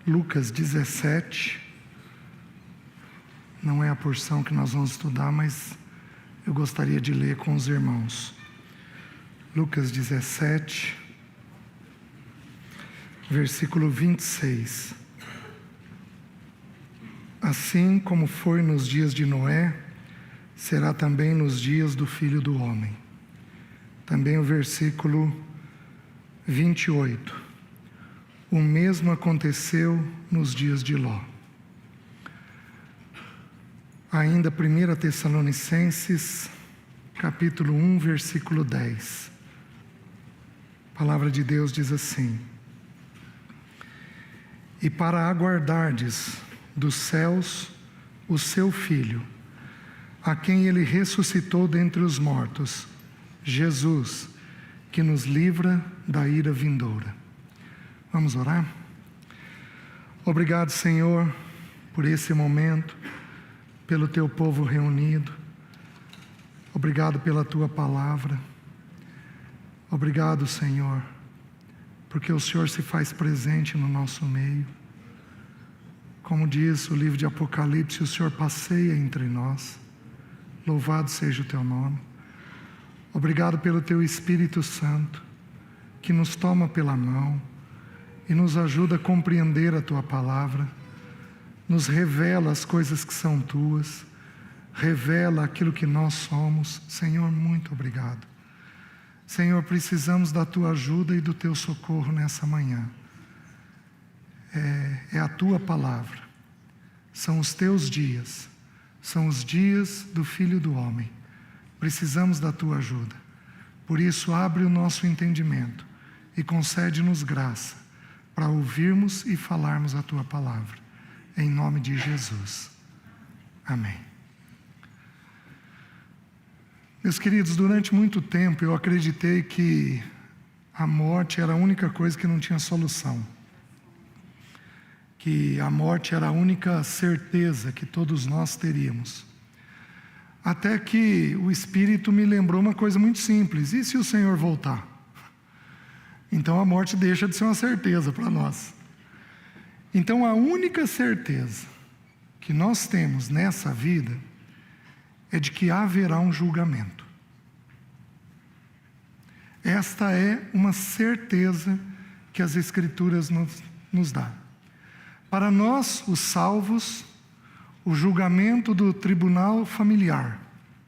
Lucas 17, não é a porção que nós vamos estudar, mas eu gostaria de ler com os irmãos. Lucas 17, versículo 26. Assim como foi nos dias de Noé, será também nos dias do Filho do Homem. Também o versículo 28. O mesmo aconteceu nos dias de Ló. Ainda 1 Tessalonicenses, capítulo 1, versículo 10. A palavra de Deus diz assim: E para aguardardes dos céus o seu Filho, a quem ele ressuscitou dentre os mortos, Jesus, que nos livra da ira vindoura. Vamos orar? Obrigado, Senhor, por esse momento, pelo teu povo reunido. Obrigado pela tua palavra. Obrigado, Senhor, porque o Senhor se faz presente no nosso meio. Como diz o livro de Apocalipse, o Senhor passeia entre nós. Louvado seja o teu nome. Obrigado pelo teu Espírito Santo, que nos toma pela mão e nos ajuda a compreender a tua palavra, nos revela as coisas que são tuas, revela aquilo que nós somos. Senhor, muito obrigado. Senhor, precisamos da tua ajuda e do teu socorro nessa manhã. É a tua palavra, são os teus dias, são os dias do Filho do Homem. Precisamos da tua ajuda. Por isso, abre o nosso entendimento e concede-nos graça para ouvirmos e falarmos a tua palavra. Em nome de Jesus. Amém. Meus queridos, durante muito tempo eu acreditei que a morte era a única coisa que não tinha solução. Que a morte era a única certeza que todos nós teríamos. Até que o Espírito me lembrou uma coisa muito simples: e se o Senhor voltar? Então a morte deixa de ser uma certeza para nós. Então a única certeza que nós temos nessa vida é de que haverá um julgamento. Esta é uma certeza que as Escrituras nos dão. Para nós, os salvos, o julgamento do tribunal familiar,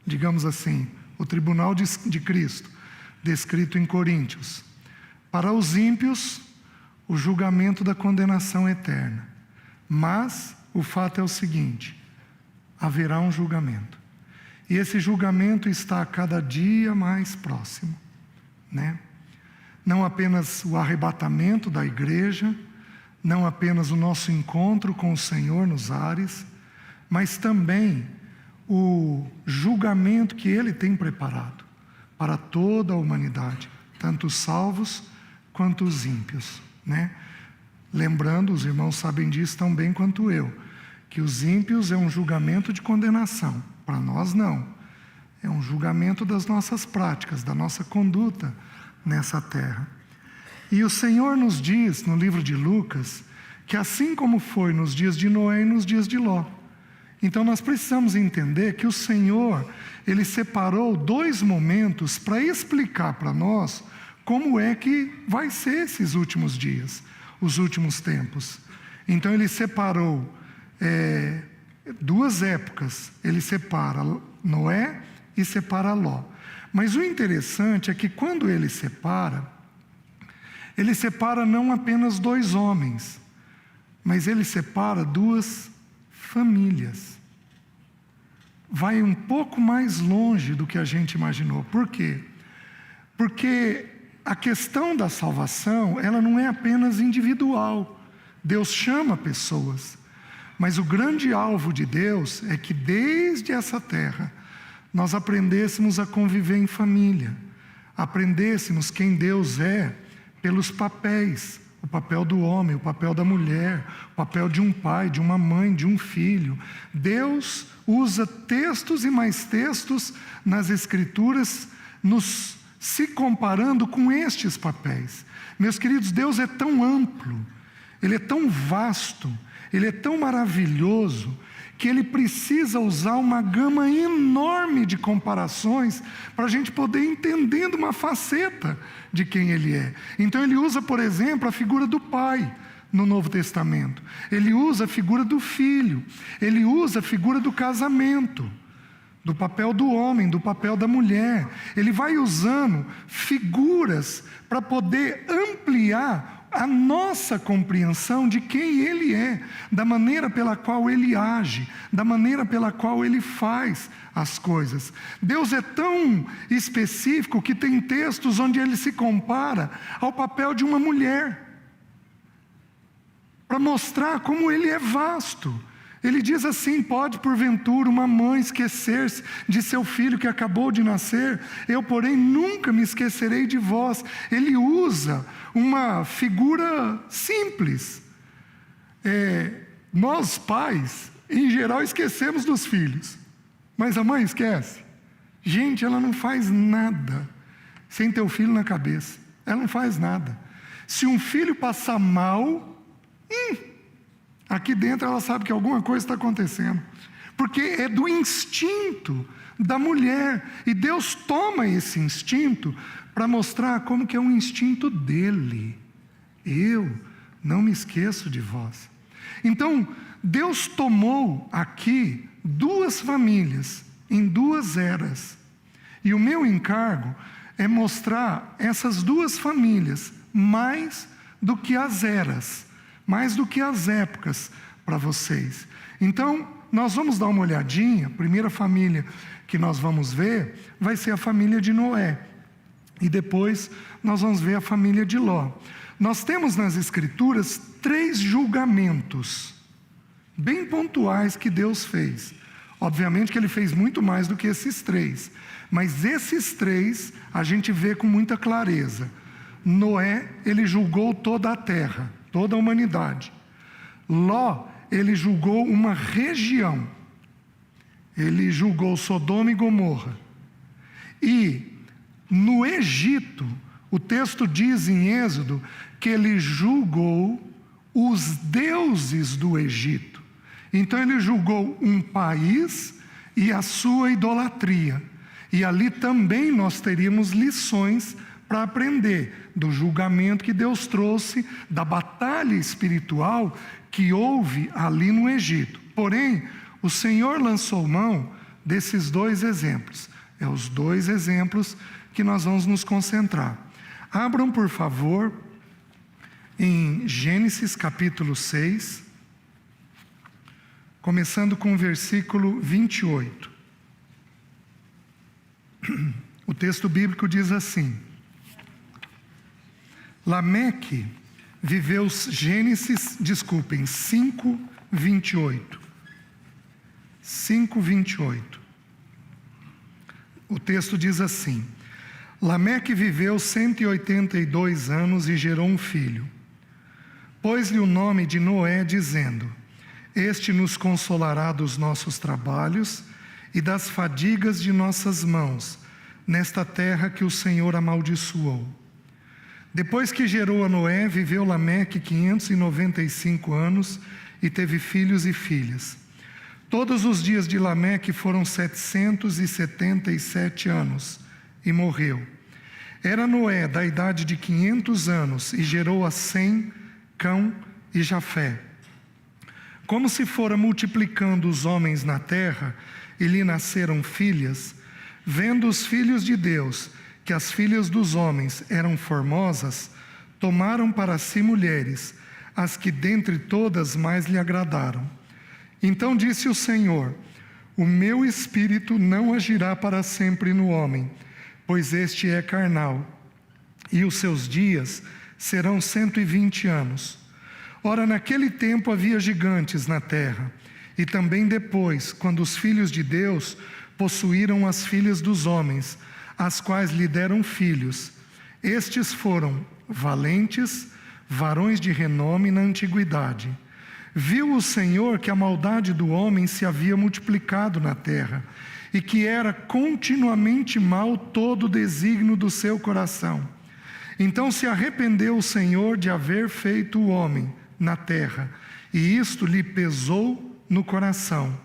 digamos assim, o tribunal de Cristo, descrito em Coríntios. Para os ímpios, o julgamento da condenação eterna. Mas o fato é o seguinte: haverá um julgamento. E esse julgamento está a cada dia mais próximo, né? Não apenas o arrebatamento da igreja, não apenas o nosso encontro com o Senhor nos ares, mas também o julgamento que Ele tem preparado para toda a humanidade, tanto os salvos quanto os ímpios, né? Lembrando, os irmãos sabem disso tão bem quanto eu, que os ímpios é um julgamento de condenação. Para nós não. É um julgamento das nossas práticas, da nossa conduta nessa terra. E o Senhor nos diz, no livro de Lucas, que assim como foi nos dias de Noé e nos dias de Ló. Então nós precisamos entender que o Senhor, Ele separou 2 momentos para explicar para nós como é que vai ser esses últimos dias, os últimos tempos. Então Ele separou 2 épocas. Ele separa Noé e separa Ló. Mas o interessante é que quando Ele separa não apenas 2 homens, mas Ele separa 2 famílias. Vai um pouco mais longe do que a gente imaginou. Por quê? Porque a questão da salvação, ela não é apenas individual. Deus chama pessoas, mas o grande alvo de Deus é que desde essa terra nós aprendêssemos a conviver em família, aprendêssemos quem Deus é pelos papéis, o papel do homem, o papel da mulher, o papel de um pai, de uma mãe, de um filho. Deus usa textos e mais textos nas Escrituras, se comparando com estes papéis. Meus queridos, Deus é tão amplo, ele é tão vasto, ele é tão maravilhoso, que ele precisa usar uma gama enorme de comparações para a gente poder ir entendendo uma faceta de quem ele é. Então ele usa, por exemplo, a figura do pai no Novo Testamento. Ele usa a figura do filho. Ele usa a figura do casamento, do papel do homem, do papel da mulher. Ele vai usando figuras para poder ampliar a nossa compreensão de quem ele é, da maneira pela qual ele age, da maneira pela qual ele faz as coisas. Deus é tão específico que tem textos onde ele se compara ao papel de uma mulher, para mostrar como ele é vasto. Ele diz assim: pode porventura uma mãe esquecer-se de seu filho que acabou de nascer? Eu, porém, nunca me esquecerei de vós. Ele usa uma figura simples. Nós pais, em geral, esquecemos dos filhos, mas a mãe esquece. Gente, ela não faz nada sem ter o filho na cabeça. Ela não faz nada. Se um filho passar mal, aqui dentro ela sabe que alguma coisa está acontecendo, porque é do instinto da mulher, e Deus toma esse instinto para mostrar como que é um instinto dele. Eu não me esqueço de vós. Então, Deus tomou aqui duas famílias em duas eras, e o meu encargo é mostrar essas duas famílias mais do que as eras, mais do que as épocas para vocês. Então, nós vamos dar uma olhadinha. A primeira família que nós vamos ver vai ser a família de Noé. E depois nós vamos ver a família de Ló. Nós temos nas Escrituras 3 julgamentos bem pontuais que Deus fez. Obviamente que ele fez muito mais do que esses 3. Mas esses 3 a gente vê com muita clareza. Noé, ele julgou toda a terra, toda a humanidade. Ló, ele julgou uma região. Ele julgou Sodoma e Gomorra. E no Egito, o texto diz em Êxodo que ele julgou os deuses do Egito. Então ele julgou um país e a sua idolatria. E ali também nós teríamos lições para aprender do julgamento que Deus trouxe, da batalha espiritual que houve ali no Egito. Porém, o Senhor lançou mão desses 2 exemplos. É os 2 exemplos que nós vamos nos concentrar. Abram, por favor, em Gênesis capítulo 6, começando com o versículo 28. O texto bíblico diz assim: Lameque viveu, 5:28. 5:28. O texto diz assim: Lameque viveu 182 anos e gerou um filho. Pôs-lhe o nome de Noé, dizendo: Este nos consolará dos nossos trabalhos e das fadigas de nossas mãos, nesta terra que o Senhor amaldiçoou. Depois que gerou a Noé, viveu Lameque 595 anos e teve filhos e filhas. Todos os dias de Lameque foram 777 anos e morreu. Era Noé da idade de 500 anos e gerou a Sem, Cão e Jafé. Como se fora multiplicando os homens na terra e lhe nasceram filhas, vendo os filhos de Deus que as filhas dos homens eram formosas, tomaram para si mulheres, as que dentre todas mais lhe agradaram. Então disse o Senhor: O meu espírito não agirá para sempre no homem, pois este é carnal, e os seus dias serão 120 anos. Ora, naquele tempo havia gigantes na terra, e também depois, quando os filhos de Deus possuíram as filhas dos homens, as quais lhe deram filhos. Estes foram valentes, varões de renome na antiguidade. Viu o Senhor que a maldade do homem se havia multiplicado na terra, e que era continuamente mau todo o desígnio do seu coração. Então se arrependeu o Senhor de haver feito o homem, na terra, e isto lhe pesou no coração.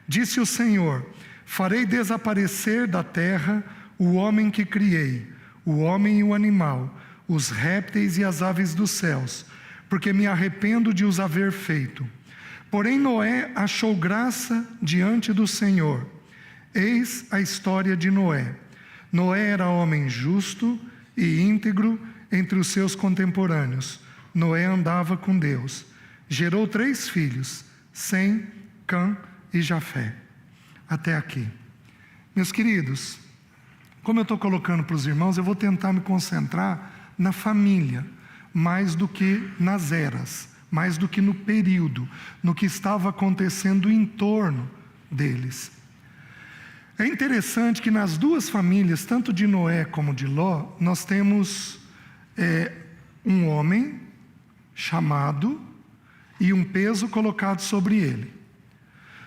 Disse o Senhor: farei desaparecer da terra o homem que criei, o homem e o animal, os répteis e as aves dos céus, porque me arrependo de os haver feito. Porém Noé achou graça diante do Senhor. Eis a história de Noé. Noé era homem justo e íntegro entre os seus contemporâneos. Noé andava com Deus. Gerou 3 filhos, Sem, Cã e Jafé. Até aqui. Meus queridos, como eu estou colocando para os irmãos, eu vou tentar me concentrar na família, mais do que nas eras, mais do que no período, no que estava acontecendo em torno deles. É interessante que nas 2 famílias, tanto de Noé como de Ló, nós temos um homem chamado e um peso colocado sobre ele.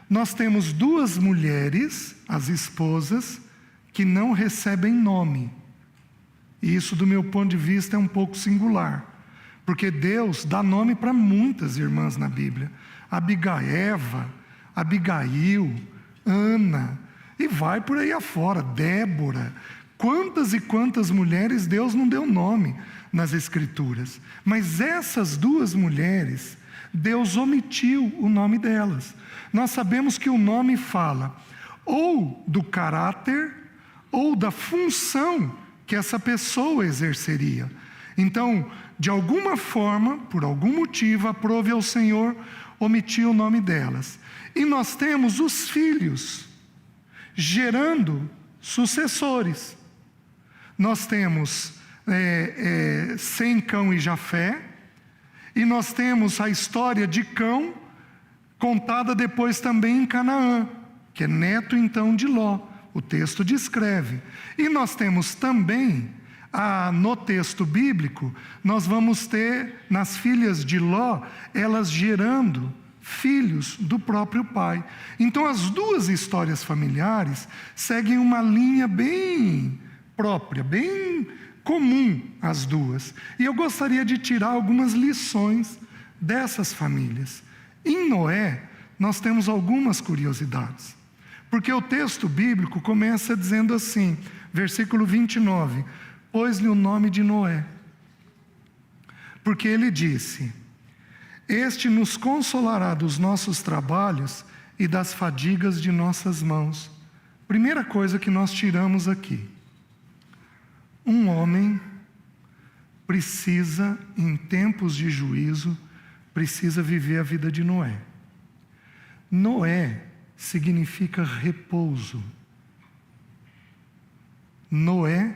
Nós temos 2 mulheres, as esposas, que não recebem nome. E isso, do meu ponto de vista, é um pouco singular, porque Deus dá nome para muitas irmãs na Bíblia. Eva, Abigail, Ana, e vai por aí afora, Débora. Quantas e quantas mulheres Deus não deu nome nas Escrituras. Mas essas 2 mulheres, Deus omitiu o nome delas. Nós sabemos que o nome fala ou do caráter ou da função que essa pessoa exerceria. Então, de alguma forma, por algum motivo, aprove ao Senhor omitir o nome delas. E nós temos os filhos, gerando sucessores. Nós temos Sem, Cão e Jafé, e nós temos a história de Cão, contada depois também em Canaã, que é neto então de Ló. O texto descreve. E nós temos também, no texto bíblico, nós vamos ter nas filhas de Ló, elas gerando filhos do próprio pai. Então as 2 histórias familiares seguem uma linha bem própria, bem comum as 2. E eu gostaria de tirar algumas lições dessas famílias. Em Noé, nós temos algumas curiosidades. Porque o texto bíblico começa dizendo assim, versículo 29, pôs-lhe o nome de Noé. Porque ele disse: este nos consolará dos nossos trabalhos e das fadigas de nossas mãos. Primeira coisa que nós tiramos aqui. Um homem precisa, em tempos de juízo, precisa viver a vida de Noé. Noé significa repouso. Noé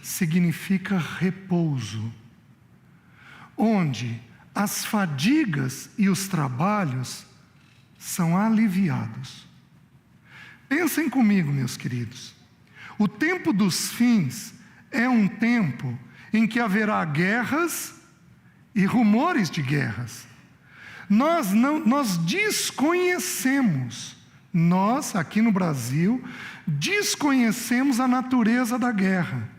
significa repouso, onde as fadigas e os trabalhos são aliviados. Pensem comigo, meus queridos. O tempo dos fins é um tempo em que haverá guerras e rumores de guerras. Nós desconhecemos, nós aqui no Brasil, desconhecemos a natureza da guerra.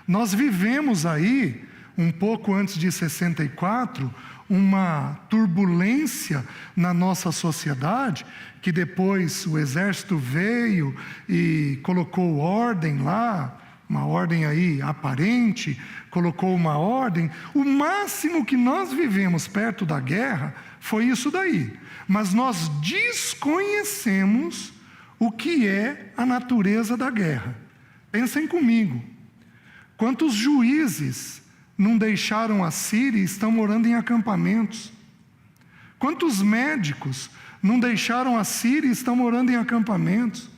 Nós vivemos aí, um pouco antes de 64, uma turbulência na nossa sociedade, que depois o exército veio e colocou ordem lá, uma ordem aí aparente, colocou uma ordem. O máximo que nós vivemos perto da guerra foi isso daí. Mas nós desconhecemos o que é a natureza da guerra. Pensem comigo. Quantos juízes não deixaram a Síria e estão morando em acampamentos? Quantos médicos não deixaram a Síria e estão morando em acampamentos?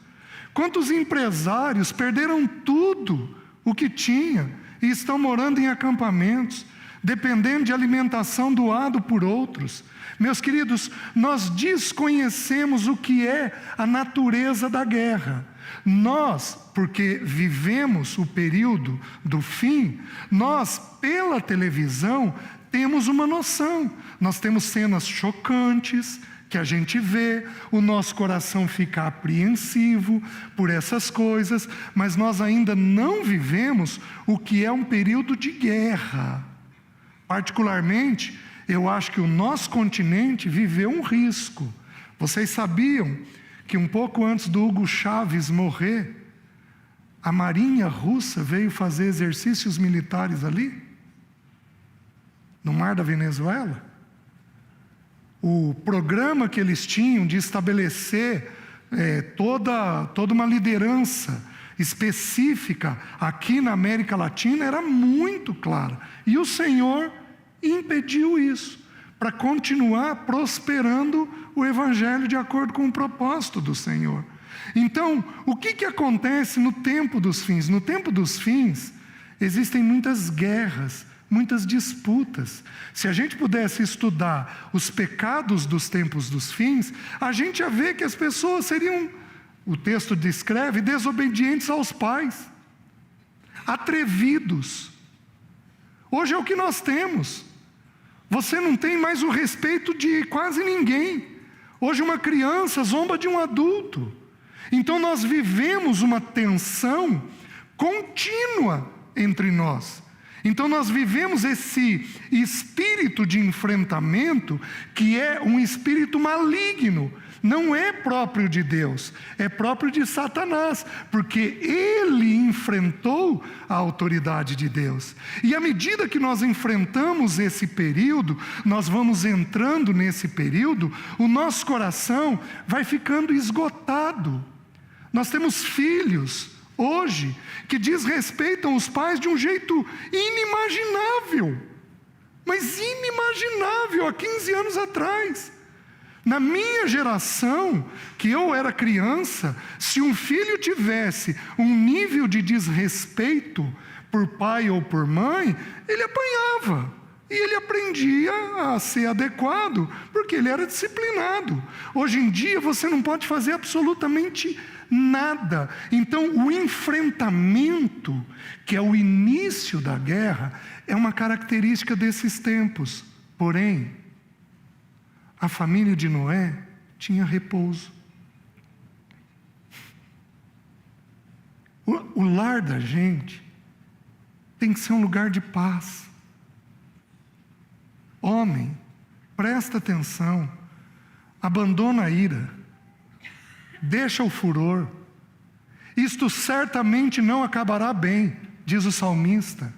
Quantos empresários perderam tudo o que tinha e estão morando em acampamentos, dependendo de alimentação doado por outros? Meus queridos, nós desconhecemos o que é a natureza da guerra. Nós, porque vivemos o período do fim, nós, pela televisão, temos uma noção. Nós temos cenas chocantes que a gente vê, o nosso coração fica apreensivo por essas coisas, mas nós ainda não vivemos o que é um período de guerra. Particularmente, eu acho que o nosso continente viveu um risco. Vocês sabiam que um pouco antes do Hugo Chávez morrer, a Marinha Russa veio fazer exercícios militares ali? No mar da Venezuela? O programa que eles tinham de estabelecer toda uma liderança específica aqui na América Latina era muito clara. E o Senhor impediu isso, para continuar prosperando o Evangelho de acordo com o propósito do Senhor. Então, o que acontece no tempo dos fins? No tempo dos fins, existem muitas guerras, muitas disputas. Se a gente pudesse estudar os pecados dos tempos dos fins, a gente ia ver que as pessoas seriam, o texto descreve, desobedientes aos pais, atrevidos. Hoje é o que nós temos. Você não tem mais o respeito de quase ninguém. Hoje uma criança zomba de um adulto. Então nós vivemos uma tensão contínua entre nós. Então nós vivemos esse espírito de enfrentamento que é um espírito maligno. Não é próprio de Deus, é próprio de Satanás, porque ele enfrentou a autoridade de Deus. E à medida que nós enfrentamos esse período, nós vamos entrando nesse período, o nosso coração vai ficando esgotado. Nós temos filhos hoje que desrespeitam os pais de um jeito inimaginável, mas inimaginável há 15 anos atrás. Na minha geração, que eu era criança, se um filho tivesse um nível de desrespeito por pai ou por mãe, ele apanhava. E ele aprendia a ser adequado, porque ele era disciplinado. Hoje em dia você não pode fazer absolutamente nada. Então o enfrentamento, que é o início da guerra, é uma característica desses tempos. Porém, a família de Noé tinha repouso. O lar da gente tem que ser um lugar de paz. Homem, presta atenção, abandona a ira, deixa o furor. Isto certamente não acabará bem, diz o salmista.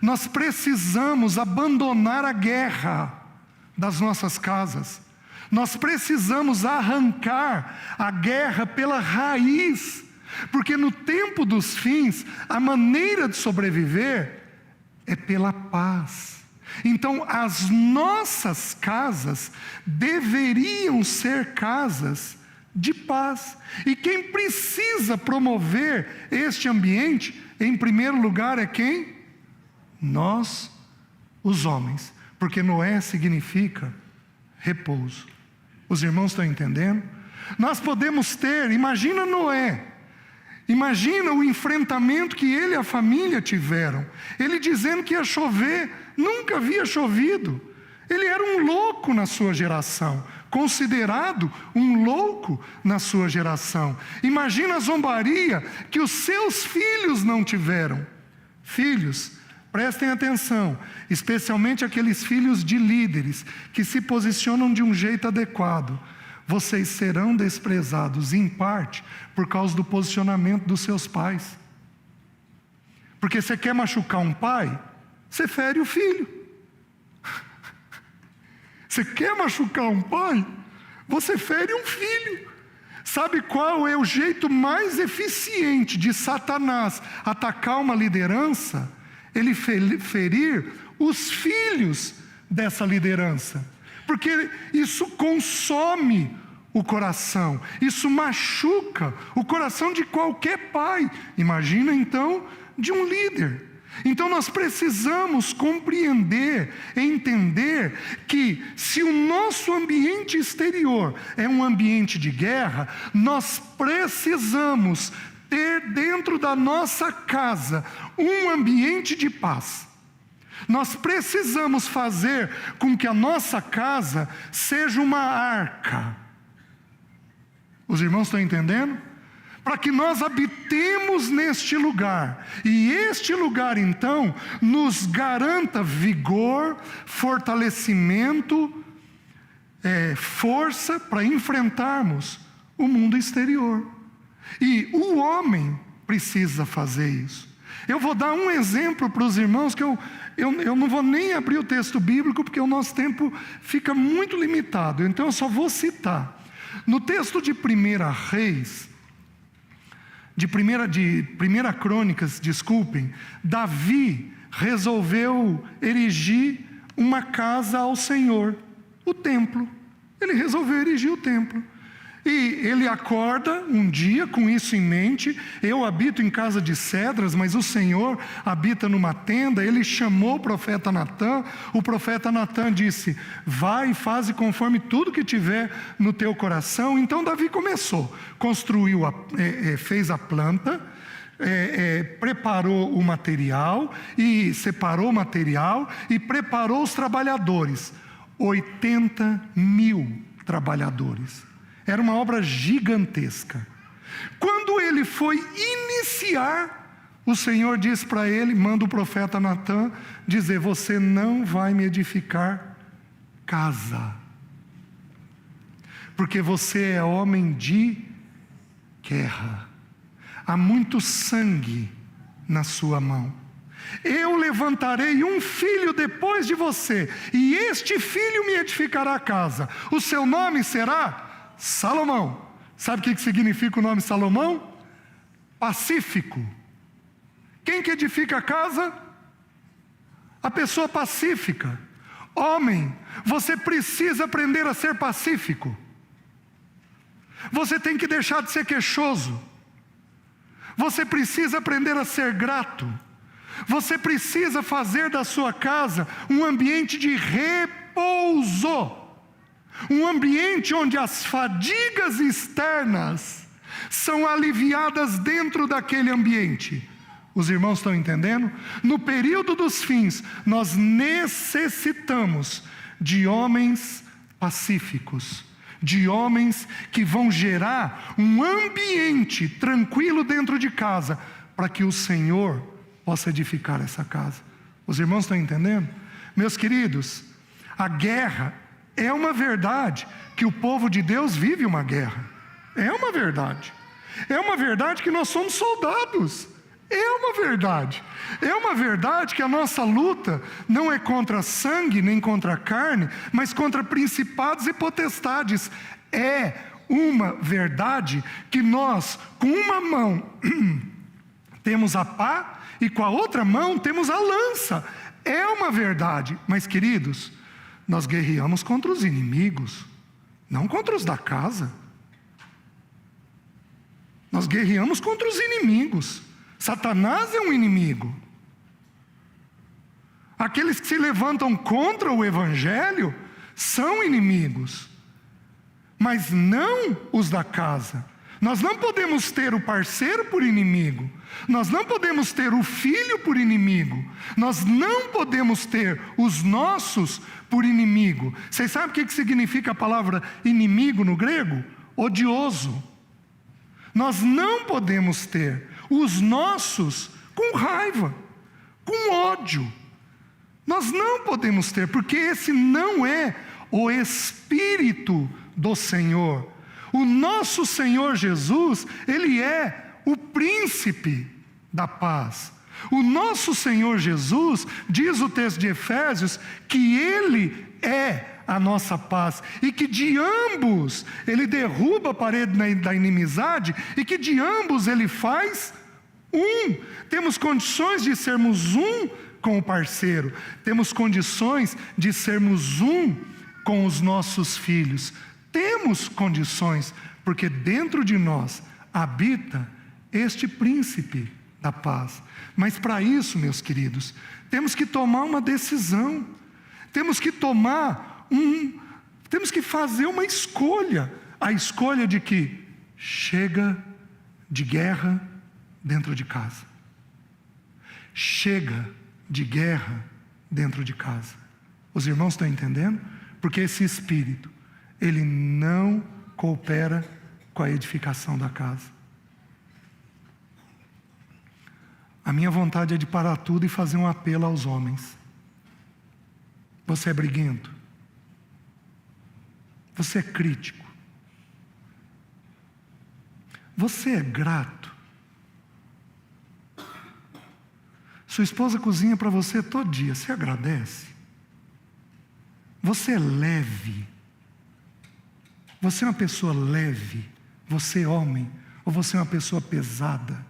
Nós precisamos abandonar a guerra das nossas casas. Nós precisamos arrancar a guerra pela raiz, porque no tempo dos fins, a maneira de sobreviver é pela paz. Então, as nossas casas deveriam ser casas de paz. E quem precisa promover este ambiente, em primeiro lugar, é quem? Nós, os homens. Porque Noé significa repouso. Os irmãos estão entendendo? Nós podemos ter, imagina Noé. Imagina o enfrentamento que ele e a família tiveram. Ele dizendo que ia chover, nunca havia chovido. Ele era um louco na sua geração, considerado um louco na sua geração. Imagina a zombaria que os seus filhos não tiveram. Filhos, prestem atenção, especialmente aqueles filhos de líderes que se posicionam de um jeito adequado. Vocês serão desprezados, em parte, por causa do posicionamento dos seus pais. Porque você quer machucar um pai, você fere o filho. Você quer machucar um pai, você fere um filho. Sabe qual é o jeito mais eficiente de Satanás atacar uma liderança? Ele ferir os filhos dessa liderança. Porque isso consome o coração, isso machuca o coração de qualquer pai. Imagina então de um líder. Então nós precisamos compreender, entender que se o nosso ambiente exterior é um ambiente de guerra, nós precisamos ter dentro da nossa casa um ambiente de paz. Nós precisamos fazer com que a nossa casa seja uma arca. Os irmãos estão entendendo? para que nós habitemos neste lugar. E este lugar, então, nos garanta vigor, fortalecimento, força para enfrentarmos o mundo exterior. E o homem precisa fazer isso. Eu vou dar um exemplo para os irmãos, que eu não vou nem abrir o texto bíblico, porque o nosso tempo fica muito limitado. Então eu só vou citar. No texto de 1 Reis, de 1 Crônicas, desculpem, Davi resolveu erigir uma casa ao Senhor, o templo. Ele resolveu erigir o templo. E ele acorda um dia com isso em mente. Eu habito em casa de cedras, mas o Senhor habita numa tenda. Ele chamou o profeta Natã. O profeta Natã disse: vai e faze conforme tudo que tiver no teu coração. Então Davi começou, construiu, fez a planta, preparou o material, e separou o material, e preparou os trabalhadores. 80.000 trabalhadores. Era uma obra gigantesca. Quando ele foi iniciar, o Senhor disse para ele, manda o profeta Natã dizer: você não vai me edificar casa, porque você é homem de guerra. Há muito sangue na sua mão. Eu levantarei um filho depois de você, e este filho me edificará a casa. O seu nome será Salomão. Sabe o que significa o nome Salomão? Pacífico. Quem que edifica a casa? A pessoa pacífica. Homem, você precisa aprender a ser pacífico. Você tem que deixar de ser queixoso. Você precisa aprender a ser grato. Você precisa fazer da sua casa um ambiente de repouso. Um ambiente onde as fadigas externas são aliviadas dentro daquele ambiente. Os irmãos estão entendendo? No período dos fins, nós necessitamos de homens pacíficos, de homens que vão gerar um ambiente tranquilo dentro de casa, para que o Senhor possa edificar essa casa. Os irmãos estão entendendo? Meus queridos, a guerra é uma verdade, que o povo de Deus vive uma guerra. É uma verdade. É uma verdade que nós somos soldados. É uma verdade. É uma verdade que a nossa luta não é contra sangue nem contra carne, mas contra principados e potestades. É uma verdade que nós, com uma mão, temos a pá e com a outra mão temos a lança. É uma verdade. Mas, queridos, nós guerreamos contra os inimigos, não contra os da casa. Nós guerreamos contra os inimigos. Satanás é um inimigo. Aqueles que se levantam contra o Evangelho são inimigos, mas não os da casa. Nós não podemos ter o parceiro por inimigo. Nós não podemos ter o filho por inimigo. Nós não podemos ter os nossos por inimigo. Vocês sabem o que significa a palavra inimigo no grego? Odioso. Nós não podemos ter os nossos com raiva, com ódio. Nós não podemos ter, porque esse não é o Espírito do Senhor. O nosso Senhor Jesus, Ele é o príncipe da paz. O nosso Senhor Jesus, diz o texto de Efésios, que Ele é a nossa paz, e que de ambos Ele derruba a parede da inimizade, e que de ambos Ele faz um. Temos condições de sermos um com o parceiro, temos condições de sermos um com os nossos filhos. Temos condições, porque dentro de nós habita este príncipe da paz. Mas para isso, meus queridos, temos que tomar uma decisão. Temos que fazer uma escolha. A escolha de que chega de guerra dentro de casa. Chega de guerra dentro de casa. Os irmãos estão entendendo? Porque esse espírito, ele não coopera com a edificação da casa. A minha vontade é de parar tudo e fazer um apelo aos homens. Você é briguento? Você é crítico? Você é grato? Sua esposa cozinha para você todo dia, você agradece? Você é leve? Você é uma pessoa leve? Você é homem? Ou você é uma pessoa pesada?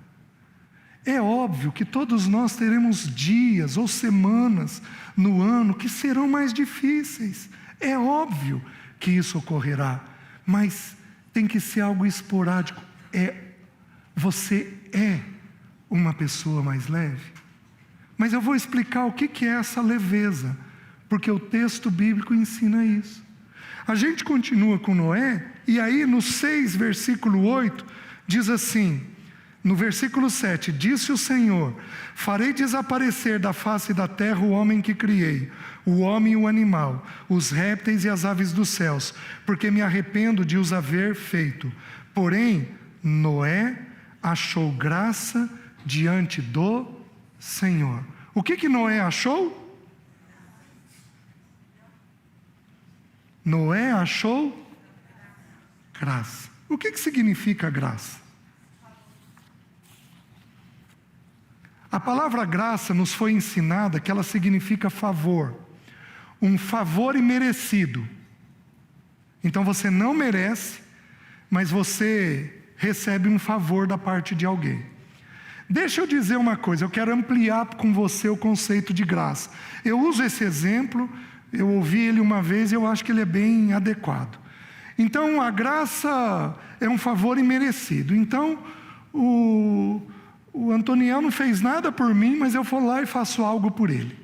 É óbvio que todos nós teremos dias ou semanas no ano que serão mais difíceis. É óbvio que isso ocorrerá, mas tem que ser algo esporádico. Você é uma pessoa mais leve. Mas eu vou explicar o que é essa leveza, porque o texto bíblico ensina isso. A gente continua com Noé, e aí no 6, versículo 8, diz assim, no versículo 7, disse o Senhor, farei desaparecer da face da terra o homem que criei, o homem e o animal, os répteis e as aves dos céus, porque me arrependo de os haver feito. Porém, Noé achou graça diante do Senhor. O que Noé achou? Noé achou graça. O que significa graça? A palavra graça nos foi ensinada que ela significa favor. Um favor imerecido. Então você não merece, mas você recebe um favor da parte de alguém. Deixa eu dizer uma coisa, eu quero ampliar com você o conceito de graça. Eu uso esse exemplo, eu ouvi ele uma vez e eu acho que ele é bem adequado. Então, a graça é um favor imerecido. Então, o Antoniel não fez nada por mim, mas eu vou lá e faço algo por ele.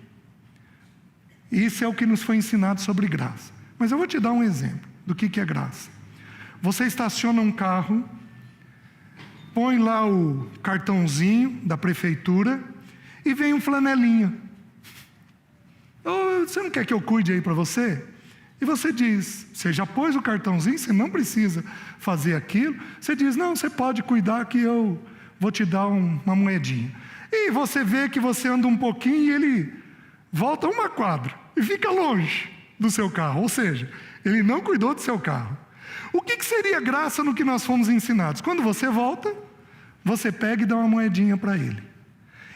Isso é o que nos foi ensinado sobre graça. Mas eu vou te dar um exemplo do que é graça. Você estaciona um carro, põe lá o cartãozinho da prefeitura e vem um flanelinha. Oh, você não quer que eu cuide aí para você? E você diz, você já pôs o cartãozinho, você não precisa fazer aquilo. Você diz, não, você pode cuidar que eu vou te dar uma moedinha. E você vê que você anda um pouquinho e ele volta uma quadra e fica longe do seu carro. Ou seja, ele não cuidou do seu carro. O que seria graça no que nós fomos ensinados? Quando você volta, você pega e dá uma moedinha para ele.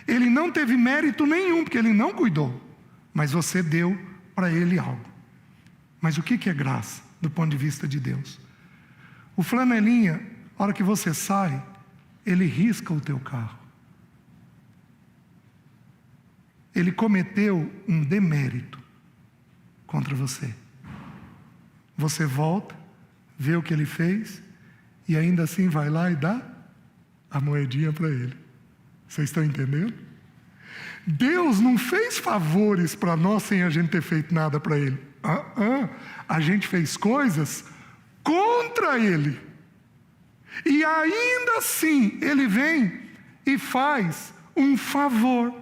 Ele não teve mérito nenhum, porque ele não cuidou. Mas você deu para ele algo. Mas o que é graça, do ponto de vista de Deus? O flanelinha, a hora que você sai, ele risca o teu carro. Ele cometeu um demérito contra você. Você volta, vê o que ele fez, e ainda assim vai lá e dá a moedinha para ele. Vocês estão entendendo? Deus não fez favores para nós sem a gente ter feito nada para ele. A gente fez coisas contra ele. E ainda assim, ele vem e faz um favor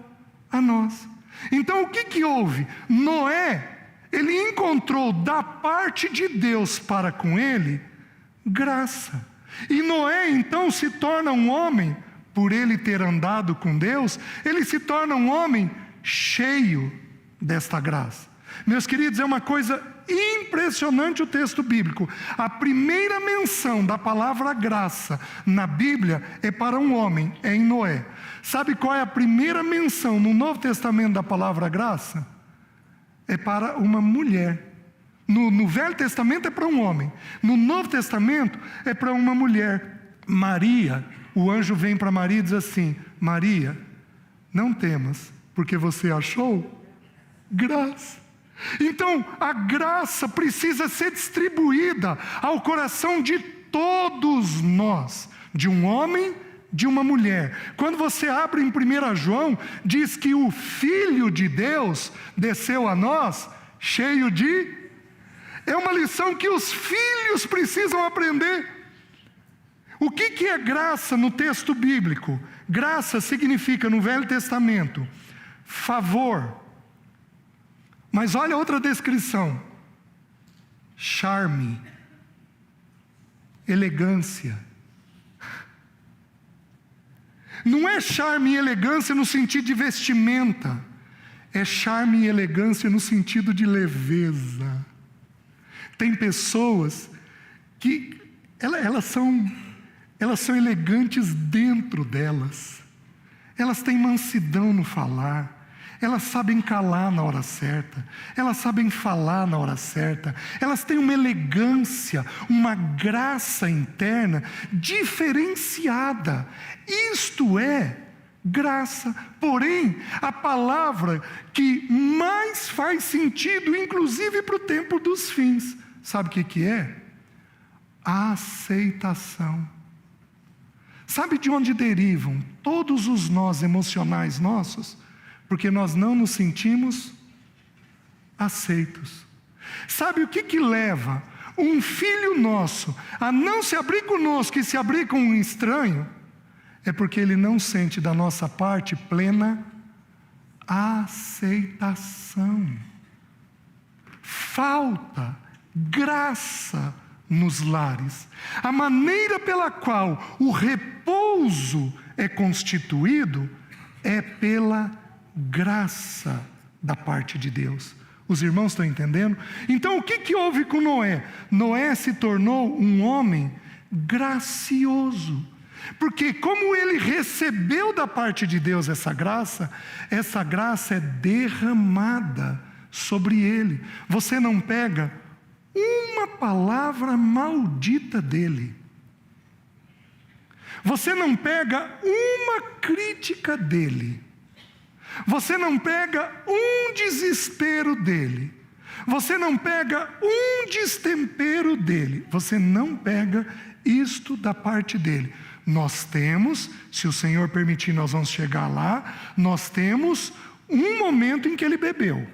a nós. Então o que houve? Noé, ele encontrou da parte de Deus para com ele graça. E Noé então se torna um homem, por ele ter andado com Deus, ele se torna um homem cheio desta graça. Meus queridos, é uma coisa impressionante o texto bíblico. A primeira menção da palavra graça na Bíblia é para um homem, é em Noé. Sabe qual é a primeira menção no Novo Testamento da palavra graça? É para uma mulher. No Velho Testamento é para um homem. No Novo Testamento é para uma mulher. Maria, o anjo vem para Maria e diz assim: Maria, não temas, porque você achou graça. Então, a graça precisa ser distribuída ao coração de todos nós, de um homem, de uma mulher. Quando você abre em 1 João, diz que o Filho de Deus desceu a nós cheio de... É uma lição que os filhos precisam aprender. O que é graça no texto bíblico? Graça significa, no Velho Testamento, favor. Mas olha outra descrição: charme, elegância. Não é charme e elegância no sentido de vestimenta. É charme e elegância no sentido de leveza. Tem pessoas que elas são elegantes dentro delas. Elas têm mansidão no falar. Elas sabem calar na hora certa. Elas sabem falar na hora certa. Elas têm uma elegância, uma graça interna diferenciada. Isto é graça. Porém, a palavra que mais faz sentido, inclusive para o tempo dos fins, sabe o que é? Aceitação. Sabe de onde derivam todos os nós emocionais nossos? Porque nós não nos sentimos aceitos. Sabe o que leva um filho nosso a não se abrir conosco e se abrir com um estranho? É porque ele não sente da nossa parte plena aceitação. Falta graça nos lares. A maneira pela qual o repouso é constituído é pela graça da parte de Deus. Os irmãos estão entendendo? Então o que houve com Noé? Noé se tornou um homem gracioso. Porque como ele recebeu da parte de Deus essa graça é derramada sobre ele. Você não pega uma palavra maldita dele. Você não pega uma crítica dele. Você não pega um desespero dele. Você não pega um destempero dele. Você não pega isto da parte dele. Nós temos, se o Senhor permitir, nós vamos chegar lá, nós temos um momento em que ele bebeu.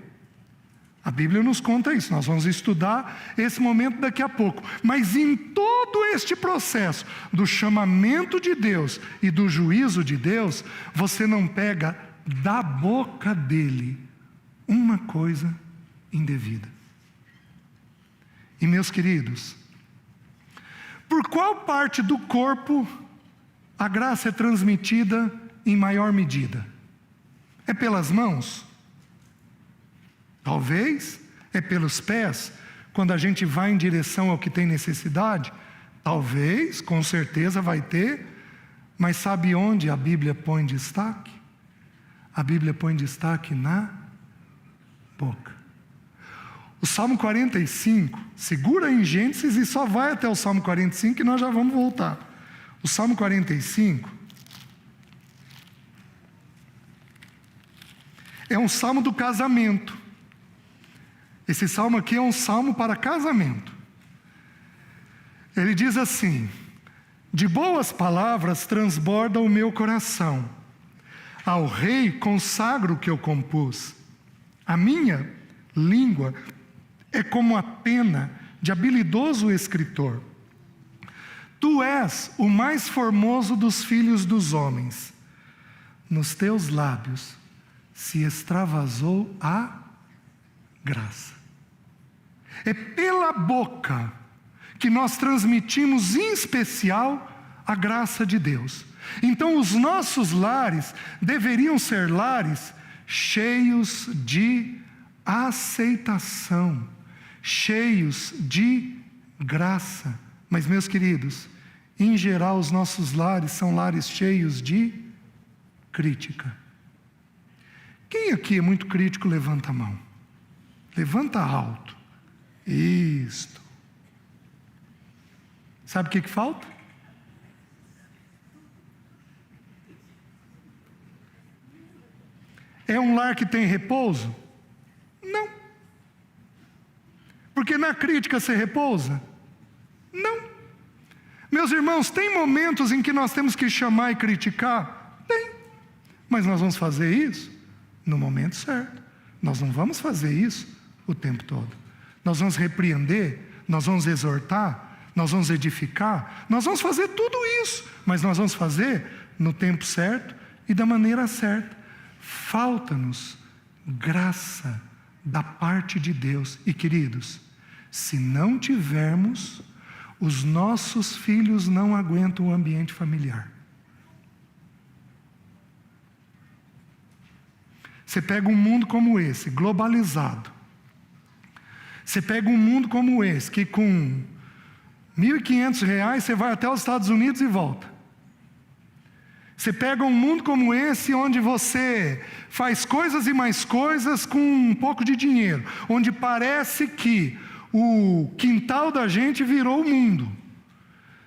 A Bíblia nos conta isso, nós vamos estudar esse momento daqui a pouco. Mas em todo este processo do chamamento de Deus e do juízo de Deus, você não pega da boca dele uma coisa indevida. E meus queridos, por qual parte do corpo a graça é transmitida em maior medida? É pelas mãos? Talvez. É pelos pés, quando a gente vai em direção ao que tem necessidade? Talvez, com certeza vai ter. Mas sabe onde a Bíblia põe destaque? A Bíblia põe destaque na boca. O Salmo 45, segura em Gênesis e só vai até o Salmo 45 que nós já vamos voltar. O Salmo 45 é um salmo do casamento. Esse salmo aqui é um salmo para casamento. Ele diz assim: de boas palavras transborda o meu coração. Ao rei consagro o que eu compus. A minha língua é como a pena de habilidoso escritor. Tu és o mais formoso dos filhos dos homens. Nos teus lábios se extravasou a graça. É pela boca que nós transmitimos, em especial, a graça de Deus. Então, os nossos lares deveriam ser lares cheios de aceitação, cheios de graça. Mas, meus queridos, em geral, os nossos lares são lares cheios de crítica. Quem aqui é muito crítico, levanta a mão. Levanta alto. Isto. Sabe o que falta? É um lar que tem repouso? Não. Porque na crítica você repousa? Não. Meus irmãos, tem momentos em que nós temos que chamar e criticar? Tem. Mas nós vamos fazer isso no momento certo. Nós não vamos fazer isso o tempo todo. Nós vamos repreender, nós vamos exortar, nós vamos edificar, nós vamos fazer tudo isso, mas nós vamos fazer no tempo certo e da maneira certa. Falta-nos graça da parte de Deus. E queridos, se não tivermos, os nossos filhos não aguentam o ambiente familiar. Você pega um mundo como esse, globalizado. Você pega um mundo como esse, que com R$1.500 você vai até os Estados Unidos e volta. Você pega um mundo como esse, onde você faz coisas e mais coisas com um pouco de dinheiro, onde parece que o quintal da gente virou o mundo.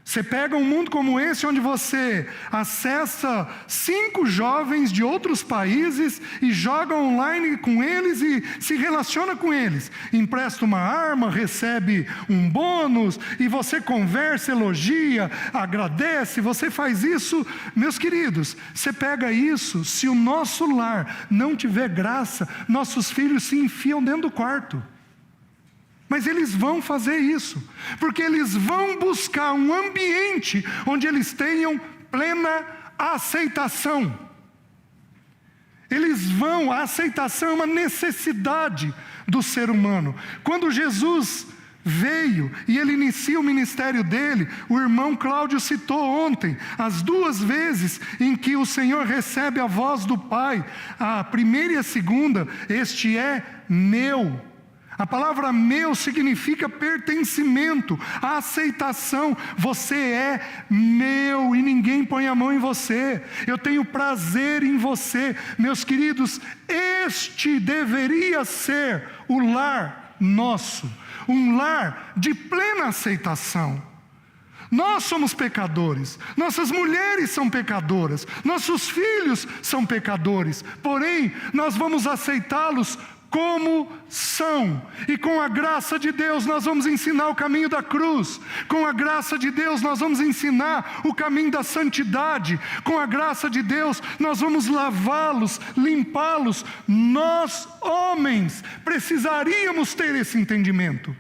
Você pega um mundo como esse, onde você acessa 5 jovens de outros países e joga online com eles e se relaciona com eles. Empresta uma arma, recebe um bônus, e você conversa, elogia, agradece, você faz isso. Meus queridos, você pega isso, se o nosso lar não tiver graça, nossos filhos se enfiam dentro do quarto. Mas eles vão fazer isso, porque eles vão buscar um ambiente onde eles tenham plena aceitação. A aceitação é uma necessidade do ser humano. Quando Jesus veio e ele inicia o ministério dele, o irmão Cláudio citou ontem, as 2 vezes em que o Senhor recebe a voz do Pai, a primeira e a segunda, este é meu. A palavra meu significa pertencimento, aceitação. Você é meu e ninguém põe a mão em você. Eu tenho prazer em você. Meus queridos, este deveria ser o lar nosso, um lar de plena aceitação. Nós somos pecadores, nossas mulheres são pecadoras, nossos filhos são pecadores, porém nós vamos aceitá-los como são, e com a graça de Deus nós vamos ensinar o caminho da cruz, com a graça de Deus nós vamos ensinar o caminho da santidade, com a graça de Deus nós vamos lavá-los, limpá-los. Nós, homens, precisaríamos ter esse entendimento,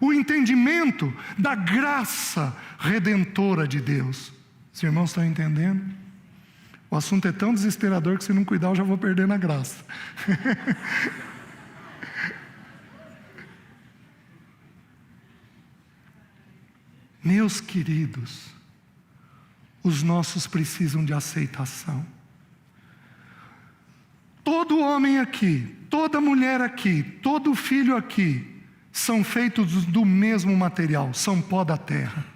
o entendimento da graça redentora de Deus. Os irmãos estão entendendo? O assunto é tão desesperador que se não cuidar eu já vou perder na graça. Meus queridos, os nossos precisam de aceitação. Todo homem aqui, toda mulher aqui, todo filho aqui, são feitos do mesmo material, são pó da terra.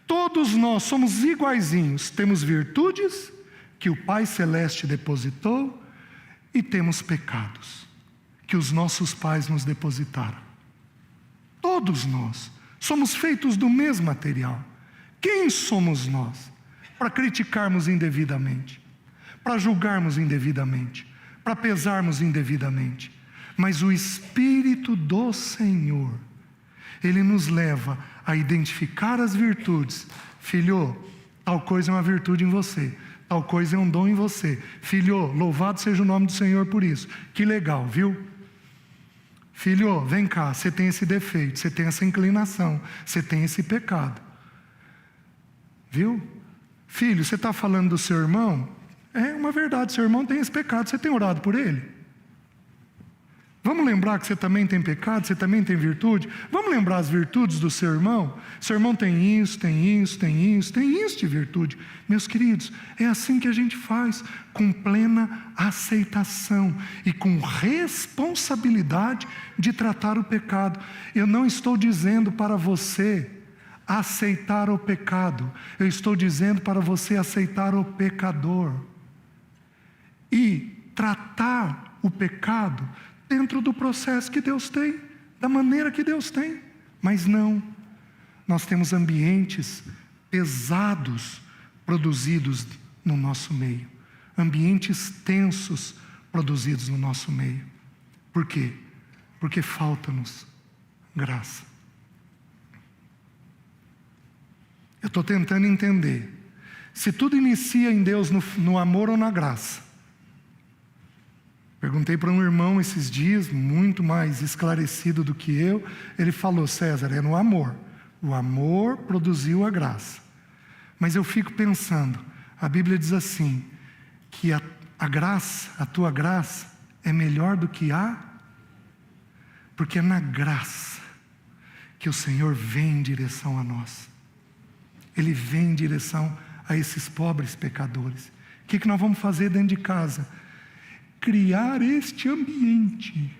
Todos nós somos iguaizinhos, temos virtudes que o Pai Celeste depositou e temos pecados que os nossos pais nos depositaram. Todos nós somos feitos do mesmo material. Quem somos nós para criticarmos indevidamente, para julgarmos indevidamente, para pesarmos indevidamente? Mas o Espírito do Senhor, Ele nos leva a identificar as virtudes. Filho, tal coisa é uma virtude em você, tal coisa é um dom em você. Filho, louvado seja o nome do Senhor por isso. Que legal, viu? Filho, vem cá, você tem esse defeito, você tem essa inclinação, você tem esse pecado. Viu? Filho, você está falando do seu irmão? É uma verdade, seu irmão tem esse pecado, você tem orado por ele? Vamos lembrar que você também tem pecado, você também tem virtude? Vamos lembrar as virtudes do seu irmão? Seu irmão tem isso, tem isso, tem isso, tem isso de virtude. Meus queridos, é assim que a gente faz, com plena aceitação e com responsabilidade de tratar o pecado. Eu não estou dizendo para você aceitar o pecado, eu estou dizendo para você aceitar o pecador e tratar o pecado dentro do processo que Deus tem, da maneira que Deus tem. Mas não, nós temos ambientes pesados produzidos no nosso meio, ambientes tensos produzidos no nosso meio. Por quê? Porque falta-nos graça. Eu estou tentando entender, se tudo inicia em Deus no amor ou na graça. Perguntei para um irmão esses dias, muito mais esclarecido do que eu. Ele falou: César, é no amor. O amor produziu a graça. Mas eu fico pensando, a Bíblia diz assim, que a graça, a tua graça, é melhor do que porque é na graça que o Senhor vem em direção a nós. Ele vem em direção a esses pobres pecadores. O que nós vamos fazer dentro de casa? criar este ambiente.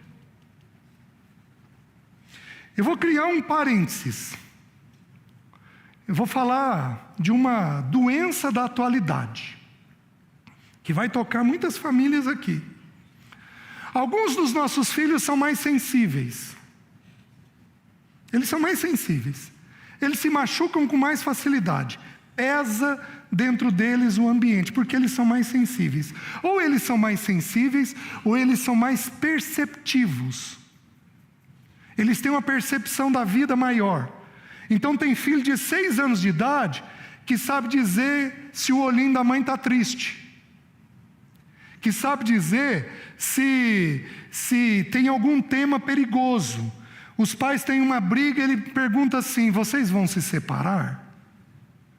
Eu vou criar um parênteses. Eu vou falar de uma doença da atualidade, que vai tocar muitas famílias aqui. Alguns dos nossos filhos são mais sensíveis. Eles são mais sensíveis. Eles se machucam com mais facilidade. Pesa dentro deles o ambiente, porque eles são mais sensíveis. Ou eles são mais sensíveis, ou eles são mais perceptivos. Eles têm uma percepção da vida maior. Então tem filho de 6 anos de idade que sabe dizer se o olhinho da mãe está triste. Que sabe dizer se tem algum tema perigoso. Os pais têm uma briga, ele pergunta assim: vocês vão se separar?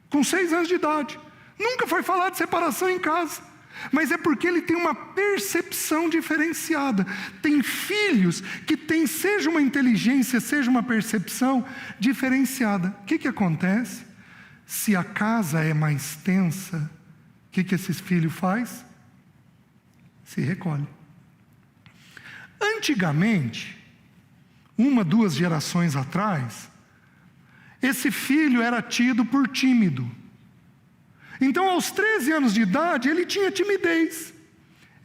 Com 6 anos de idade. Nunca foi falar de separação em casa. Mas é porque ele tem uma percepção diferenciada. Tem filhos que têm, seja uma inteligência, seja uma percepção diferenciada. O que acontece? Se a casa é mais tensa, o que esse filho faz? Se recolhe. Antigamente, 1, 2 gerações atrás, esse filho era tido por tímido. Então, aos 13 anos de idade, ele tinha timidez.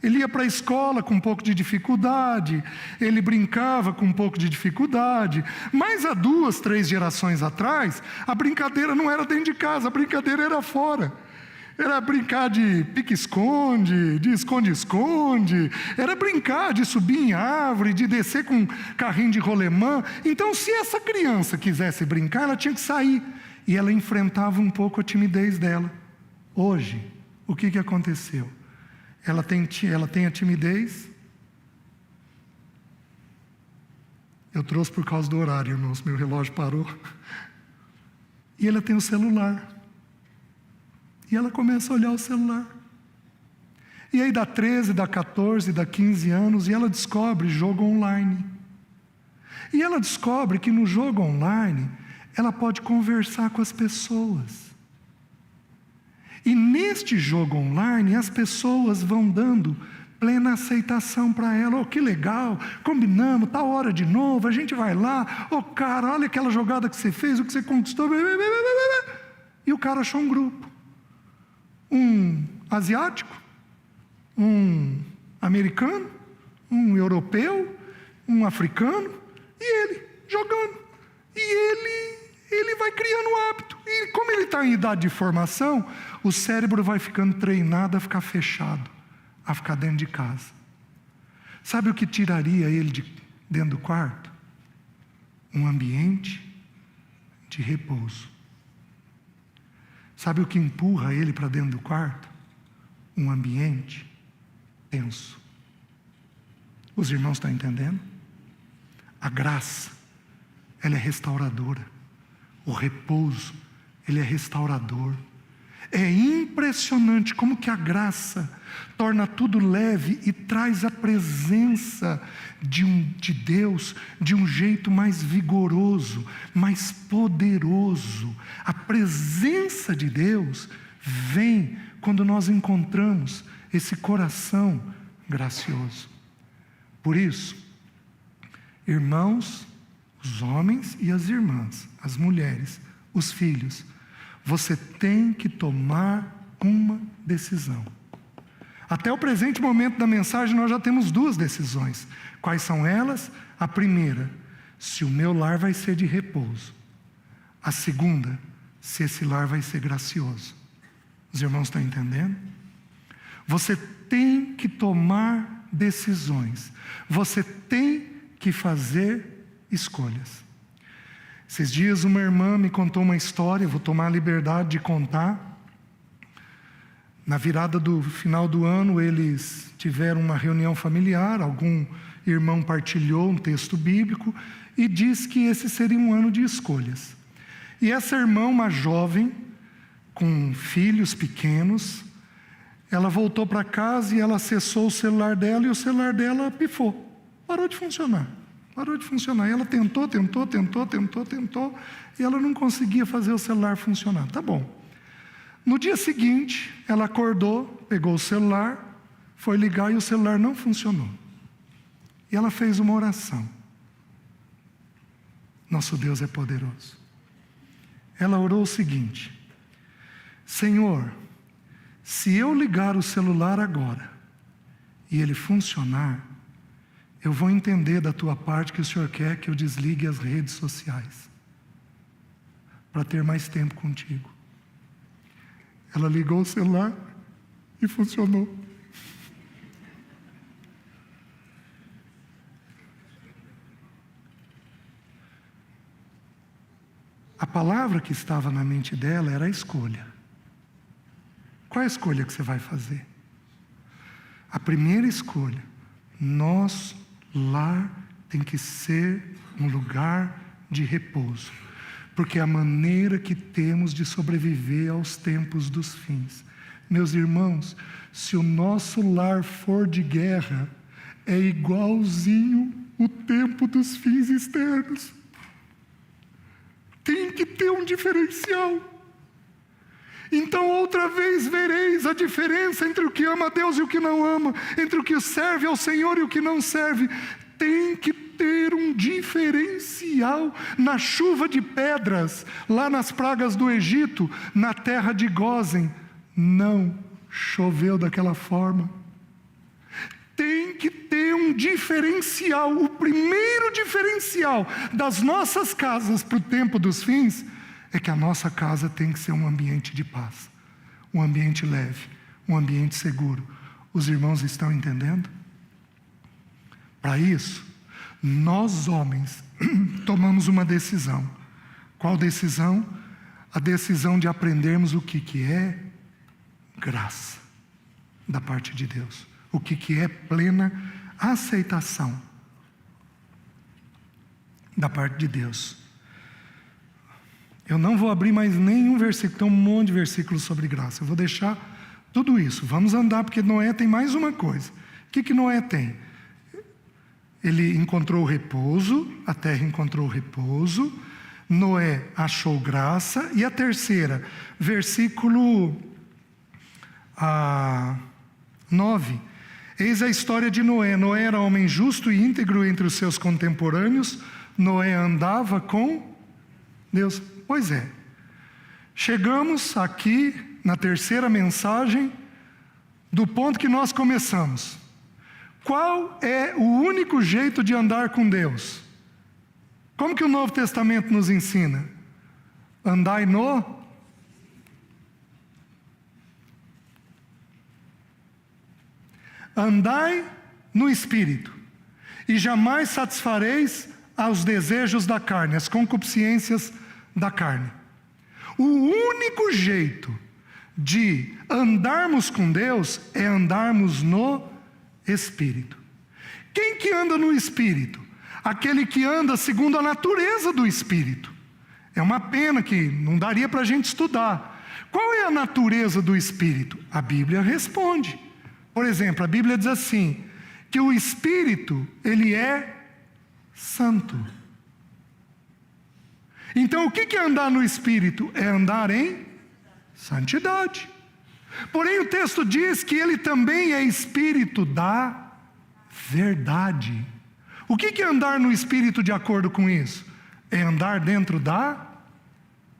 Ele ia para a escola com um pouco de dificuldade, ele brincava com um pouco de dificuldade. Mas há 2, 3 gerações atrás, a brincadeira não era dentro de casa, a brincadeira era fora. Era brincar de pique-esconde, de esconde-esconde, era brincar de subir em árvore, de descer com carrinho de rolemã. Então, se essa criança quisesse brincar, ela tinha que sair. E ela enfrentava um pouco a timidez dela. Hoje, o que aconteceu? Ela tem a timidez. Eu trouxe por causa do horário, irmãos, meu relógio parou. E ela tem o celular. E ela começa a olhar o celular. E aí dá 13, dá 14, dá 15 anos, e ela descobre jogo online. E ela descobre que no jogo online, ela pode conversar com as pessoas. E neste jogo online, as pessoas vão dando plena aceitação para ela. Oh, que legal, combinamos, tal hora de novo, a gente vai lá. Oh, cara, olha aquela jogada que você fez, o que você conquistou. E o cara achou um grupo. Um asiático, um americano, um europeu, um africano, e ele jogando. E ele vai criando o hábito. E como ele está em idade de formação, o cérebro vai ficando treinado a ficar fechado, a ficar dentro de casa. Sabe o que tiraria ele de dentro do quarto? Um ambiente de repouso. Sabe o que empurra ele para dentro do quarto? Um ambiente tenso. Os irmãos estão entendendo? A graça, ela é restauradora. O repouso, ele é restaurador. É impressionante como que a graça torna tudo leve e traz a presença de Deus de um jeito mais vigoroso, mais poderoso. A presença de Deus vem quando nós encontramos esse coração gracioso. Por isso, irmãos, os homens e as irmãs, as mulheres, os filhos, você tem que tomar uma decisão. Até o presente momento da mensagem nós já temos 2 decisões. Quais são elas? A primeira, se o meu lar vai ser de repouso. A segunda, se esse lar vai ser gracioso. Os irmãos estão entendendo? Você tem que tomar decisões. Você tem que fazer escolhas. Esses dias uma irmã me contou uma história, vou tomar a liberdade de contar. Na virada do final do ano, eles tiveram uma reunião familiar, algum irmão partilhou um texto bíblico e diz que esse seria um ano de escolhas. E essa irmã, uma jovem, com filhos pequenos, ela voltou para casa e ela acessou o celular dela e o celular dela pifou, parou de funcionar. E ela tentou, e ela não conseguia fazer o celular funcionar. Tá bom. No dia seguinte, ela acordou, pegou o celular, foi ligar e o celular não funcionou. E ela fez uma oração. Nosso Deus é poderoso. Ela orou o seguinte: Senhor, se eu ligar o celular agora e ele funcionar, eu vou entender da tua parte que o Senhor quer que eu desligue as redes sociais para ter mais tempo contigo. Ela ligou o celular e funcionou. A palavra que estava na mente dela era a escolha. Qual é a escolha que você vai fazer? A primeira escolha: nosso lar tem que ser um lugar de repouso, porque é a maneira que temos de sobreviver aos tempos dos fins. Meus irmãos, se o nosso lar for de guerra, é igualzinho o tempo dos fins externos. Tem que ter um diferencial. Então outra vez vereis a diferença entre o que ama a Deus e o que não ama, entre o que serve ao Senhor e o que não serve. Tem que ter um diferencial. Na chuva de pedras, lá nas pragas do Egito, na terra de Gósen, não choveu daquela forma. Tem que ter um diferencial. O primeiro diferencial das nossas casas para o tempo dos fins é que a nossa casa tem que ser um ambiente de paz, um ambiente leve, um ambiente seguro. Os irmãos estão entendendo? Para isso, nós homens tomamos uma decisão. Qual decisão? A decisão de aprendermos o que é graça da parte de Deus. O que é plena aceitação da parte de Deus. Eu não vou abrir mais nenhum versículo, tem um monte de versículos sobre graça. Eu vou deixar tudo isso. Vamos andar, porque Noé tem mais uma coisa. O que Noé tem? Ele encontrou repouso, a terra encontrou repouso, Noé achou graça. E a terceira, versículo 9. Eis a história de Noé. Noé era homem justo e íntegro entre os seus contemporâneos. Noé andava com Deus. Pois é. Chegamos aqui na terceira mensagem do ponto que nós começamos. Qual é o único jeito de andar com Deus? Como que o Novo Testamento nos ensina? Andai no Andai no Espírito, e jamais satisfareis aos desejos da carne, as concupiscências da carne. O único jeito de andarmos com Deus é andarmos no Espírito. Quem que anda no Espírito? Aquele que anda segundo a natureza do Espírito. É uma pena que não daria para a gente estudar. Qual é a natureza do Espírito? A Bíblia responde. Por exemplo, a Bíblia diz assim, que o Espírito, ele é santo. Então o que é andar no Espírito? É andar em santidade. Porém o texto diz que ele também é Espírito da verdade. O que é andar no Espírito de acordo com isso? É andar dentro da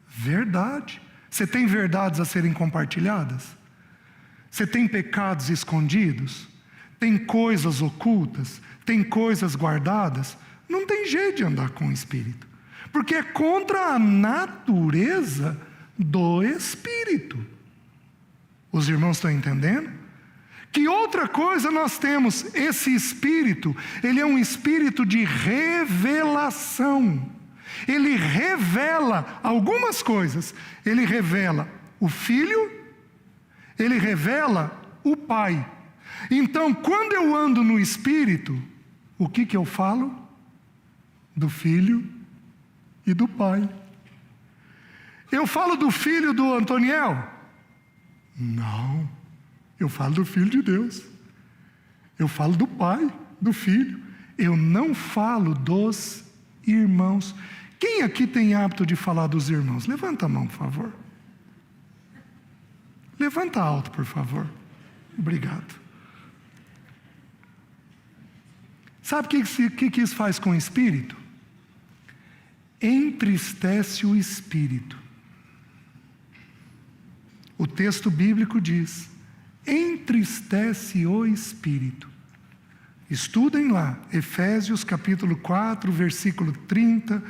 verdade. Você tem verdades a serem compartilhadas? Você tem pecados escondidos? Tem coisas ocultas? Tem coisas guardadas? Não tem jeito de andar com o Espírito, porque é contra a natureza do Espírito. Os irmãos estão entendendo? Que outra coisa nós temos? Esse Espírito, ele é um Espírito de revelação. Ele revela algumas coisas. Ele revela o Filho, ele revela o Pai. Então, quando eu ando no Espírito, o que eu falo? Do Filho e do Pai. Eu falo do Filho do Antoniel? Não. Eu falo do Filho de Deus. Eu falo do Pai, do Filho. Eu não falo dos irmãos. Quem aqui tem hábito de falar dos irmãos? Levanta a mão, por favor. Levanta alto, por favor. Obrigado. Sabe o que isso faz com o espírito? Entristece o espírito. O texto bíblico diz: entristece o espírito. Estudem lá, Efésios capítulo 4, versículo 30,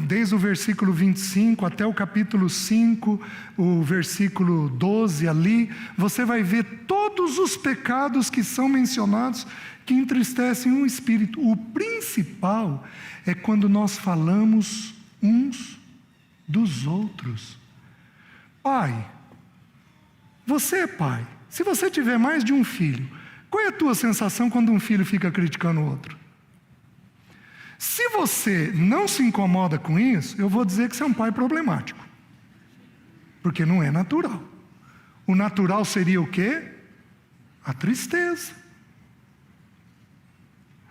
desde o versículo 25 até o capítulo 5, o versículo 12 ali, você vai ver todos os pecados que são mencionados que entristecem o espírito. O principal é quando nós falamos uns dos outros. Pai, você é pai, se você tiver mais de um filho, qual é a tua sensação quando um filho fica criticando o outro? Se você não se incomoda com isso, eu vou dizer que você é um pai problemático. Porque não é natural. O natural seria o quê? A tristeza.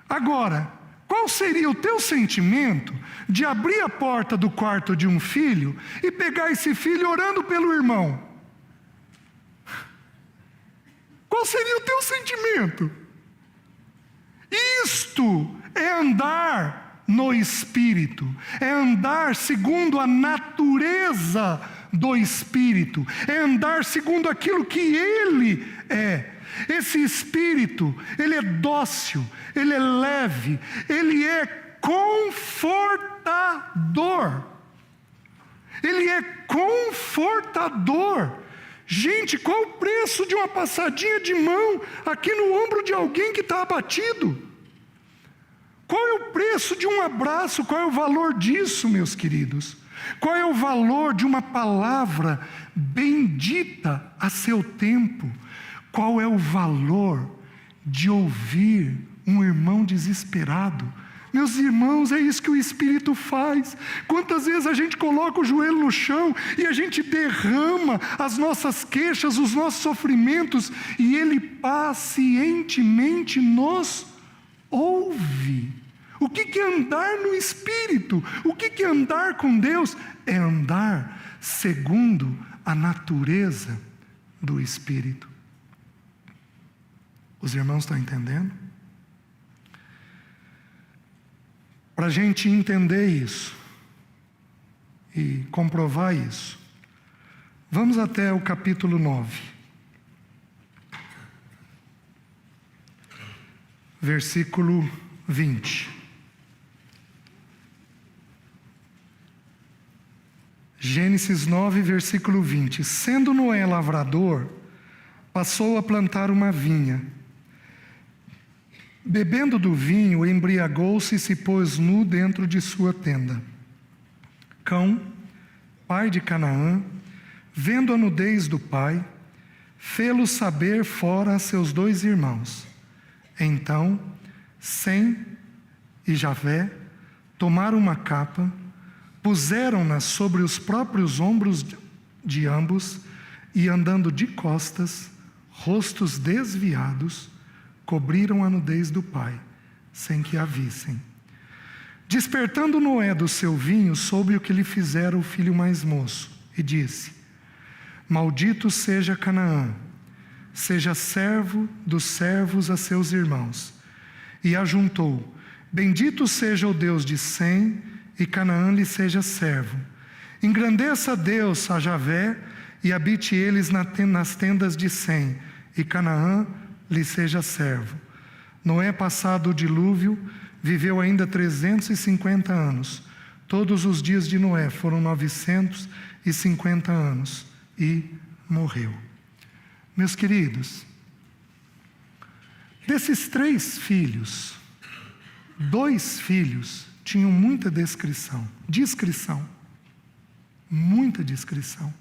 Agora, qual seria o teu sentimento de abrir a porta do quarto de um filho e pegar esse filho orando pelo irmão? Qual seria o teu sentimento? Isto é andar no Espírito, é andar segundo a natureza do Espírito, é andar segundo aquilo que Ele é. Esse Espírito, ele é dócil, ele é leve, ele é confortador. Ele é confortador. Gente, qual o preço de uma passadinha de mão aqui no ombro de alguém que está abatido? Qual é o preço de um abraço? Qual é o valor disso, meus queridos? Qual é o valor de uma palavra bendita a seu tempo? Qual é o valor de ouvir um irmão desesperado? Meus irmãos, é isso que o Espírito faz. Quantas vezes a gente coloca o joelho no chão e a gente derrama as nossas queixas, os nossos sofrimentos, e Ele pacientemente nos ouve. O que é andar no Espírito? O que é andar com Deus? É andar segundo a natureza do Espírito. Os irmãos estão entendendo? Para a gente entender isso e comprovar isso, vamos até o capítulo 9, versículo 20. Gênesis 9, versículo 20. Sendo Noé lavrador, passou a plantar uma vinha. Bebendo do vinho, embriagou-se e se pôs nu dentro de sua tenda. Cão, pai de Canaã, vendo a nudez do pai, fê-lo saber fora a seus 2 irmãos. Então, Sem e Javé tomaram uma capa, puseram-na sobre os próprios ombros de ambos e, andando de costas, rostos desviados, cobriram a nudez do pai, sem que a vissem. Despertando Noé do seu vinho, soube o que lhe fizera o filho mais moço, e disse: Maldito seja Canaã, seja servo dos servos a seus irmãos. E ajuntou: Bendito seja o Deus de Sem, e Canaã lhe seja servo. Engrandeça Deus a Javé, e habite eles nas tendas de Sem, e Canaã lhe seja servo. Noé, passado o dilúvio, viveu ainda 350 anos. Todos os dias de Noé foram 950 anos e morreu. Meus queridos, desses 3 filhos, 2 filhos tinham muita discrição, muita discrição.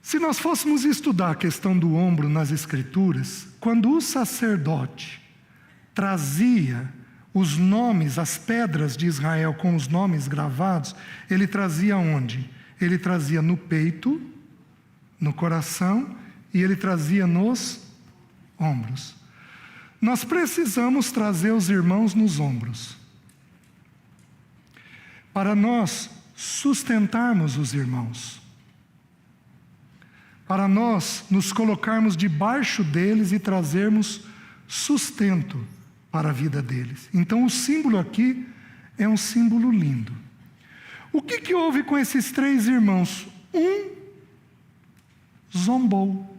Se nós fôssemos estudar a questão do ombro nas Escrituras, quando o sacerdote trazia os nomes, as pedras de Israel com os nomes gravados, ele trazia onde? Ele trazia no peito, no coração, e ele trazia nos ombros. Nós precisamos trazer os irmãos nos ombros, para nós sustentarmos os irmãos, para nós nos colocarmos debaixo deles e trazermos sustento para a vida deles. Então o símbolo aqui é um símbolo lindo. O que houve com esses 3 irmãos? Um zombou.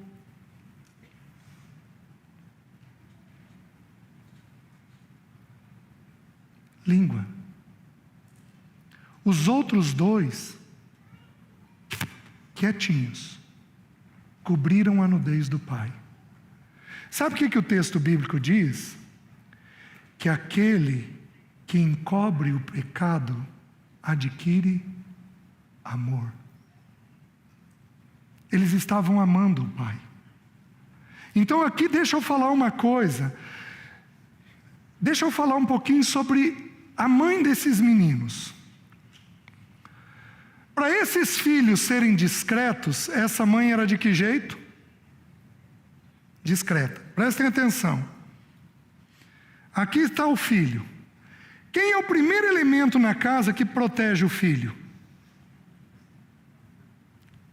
Língua. Os outros 2, quietinhos, cobriram a nudez do pai. Sabe o que o texto bíblico diz? Que aquele que encobre o pecado adquire amor. Eles estavam amando o pai. Então aqui deixa eu falar uma coisa. Deixa eu falar um pouquinho sobre a mãe desses meninos. Para esses filhos serem discretos, essa mãe era de que jeito? Discreta. Prestem atenção. Aqui está o filho. Quem é o primeiro elemento na casa que protege o filho?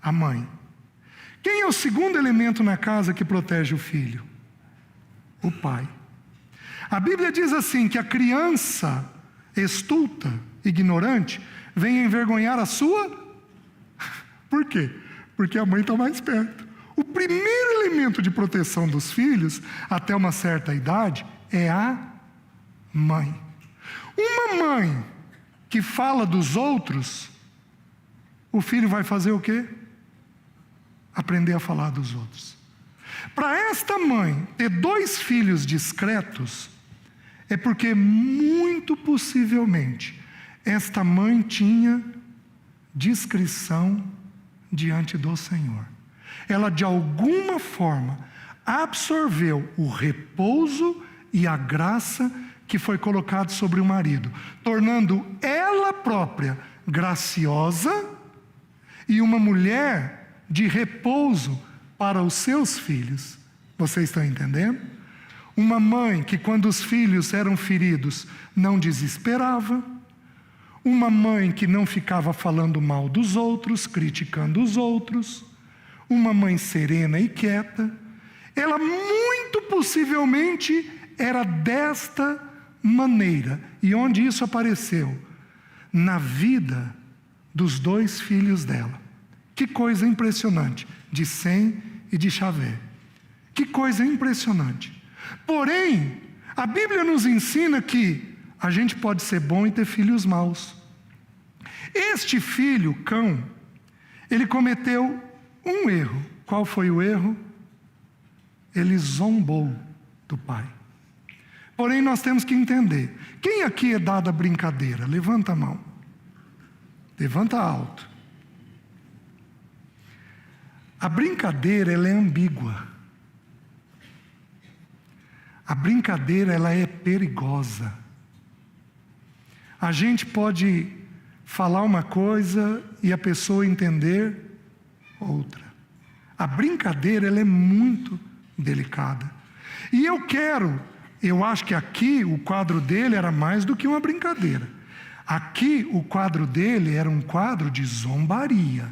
A mãe. Quem é o segundo elemento na casa que protege o filho? O pai. A Bíblia diz assim, que a criança estulta, ignorante, vem envergonhar a sua... Por quê? Porque a mãe está mais perto. O primeiro elemento de proteção dos filhos, até uma certa idade, é a mãe. Uma mãe que fala dos outros, o filho vai fazer o quê? Aprender a falar dos outros. Para esta mãe ter 2 filhos discretos, é porque muito possivelmente esta mãe tinha discrição diante do Senhor. Ela de alguma forma absorveu o repouso e a graça que foi colocado sobre o marido, tornando ela própria graciosa e uma mulher de repouso para os seus filhos. Vocês estão entendendo? Uma mãe que, quando os filhos eram feridos, não desesperava. Uma mãe que não ficava falando mal dos outros, criticando os outros. Uma mãe serena e quieta. Ela muito possivelmente era desta maneira. E onde isso apareceu? Na vida dos 2 filhos dela. Que coisa impressionante, de Sem e de Chavé. Que coisa impressionante. Porém, a Bíblia nos ensina que a gente pode ser bom e ter filhos maus. Este filho, Cão, ele cometeu um erro. Qual foi o erro? Ele zombou do pai. Porém, nós temos que entender. Quem aqui é dado a brincadeira? Levanta a mão. Levanta alto. A brincadeira, ela é ambígua. A brincadeira, ela é perigosa. A gente pode falar uma coisa e a pessoa entender outra. A brincadeira, ela é muito delicada. E eu acho que aqui o quadro dele era mais do que uma brincadeira. Aqui o quadro dele era um quadro de zombaria.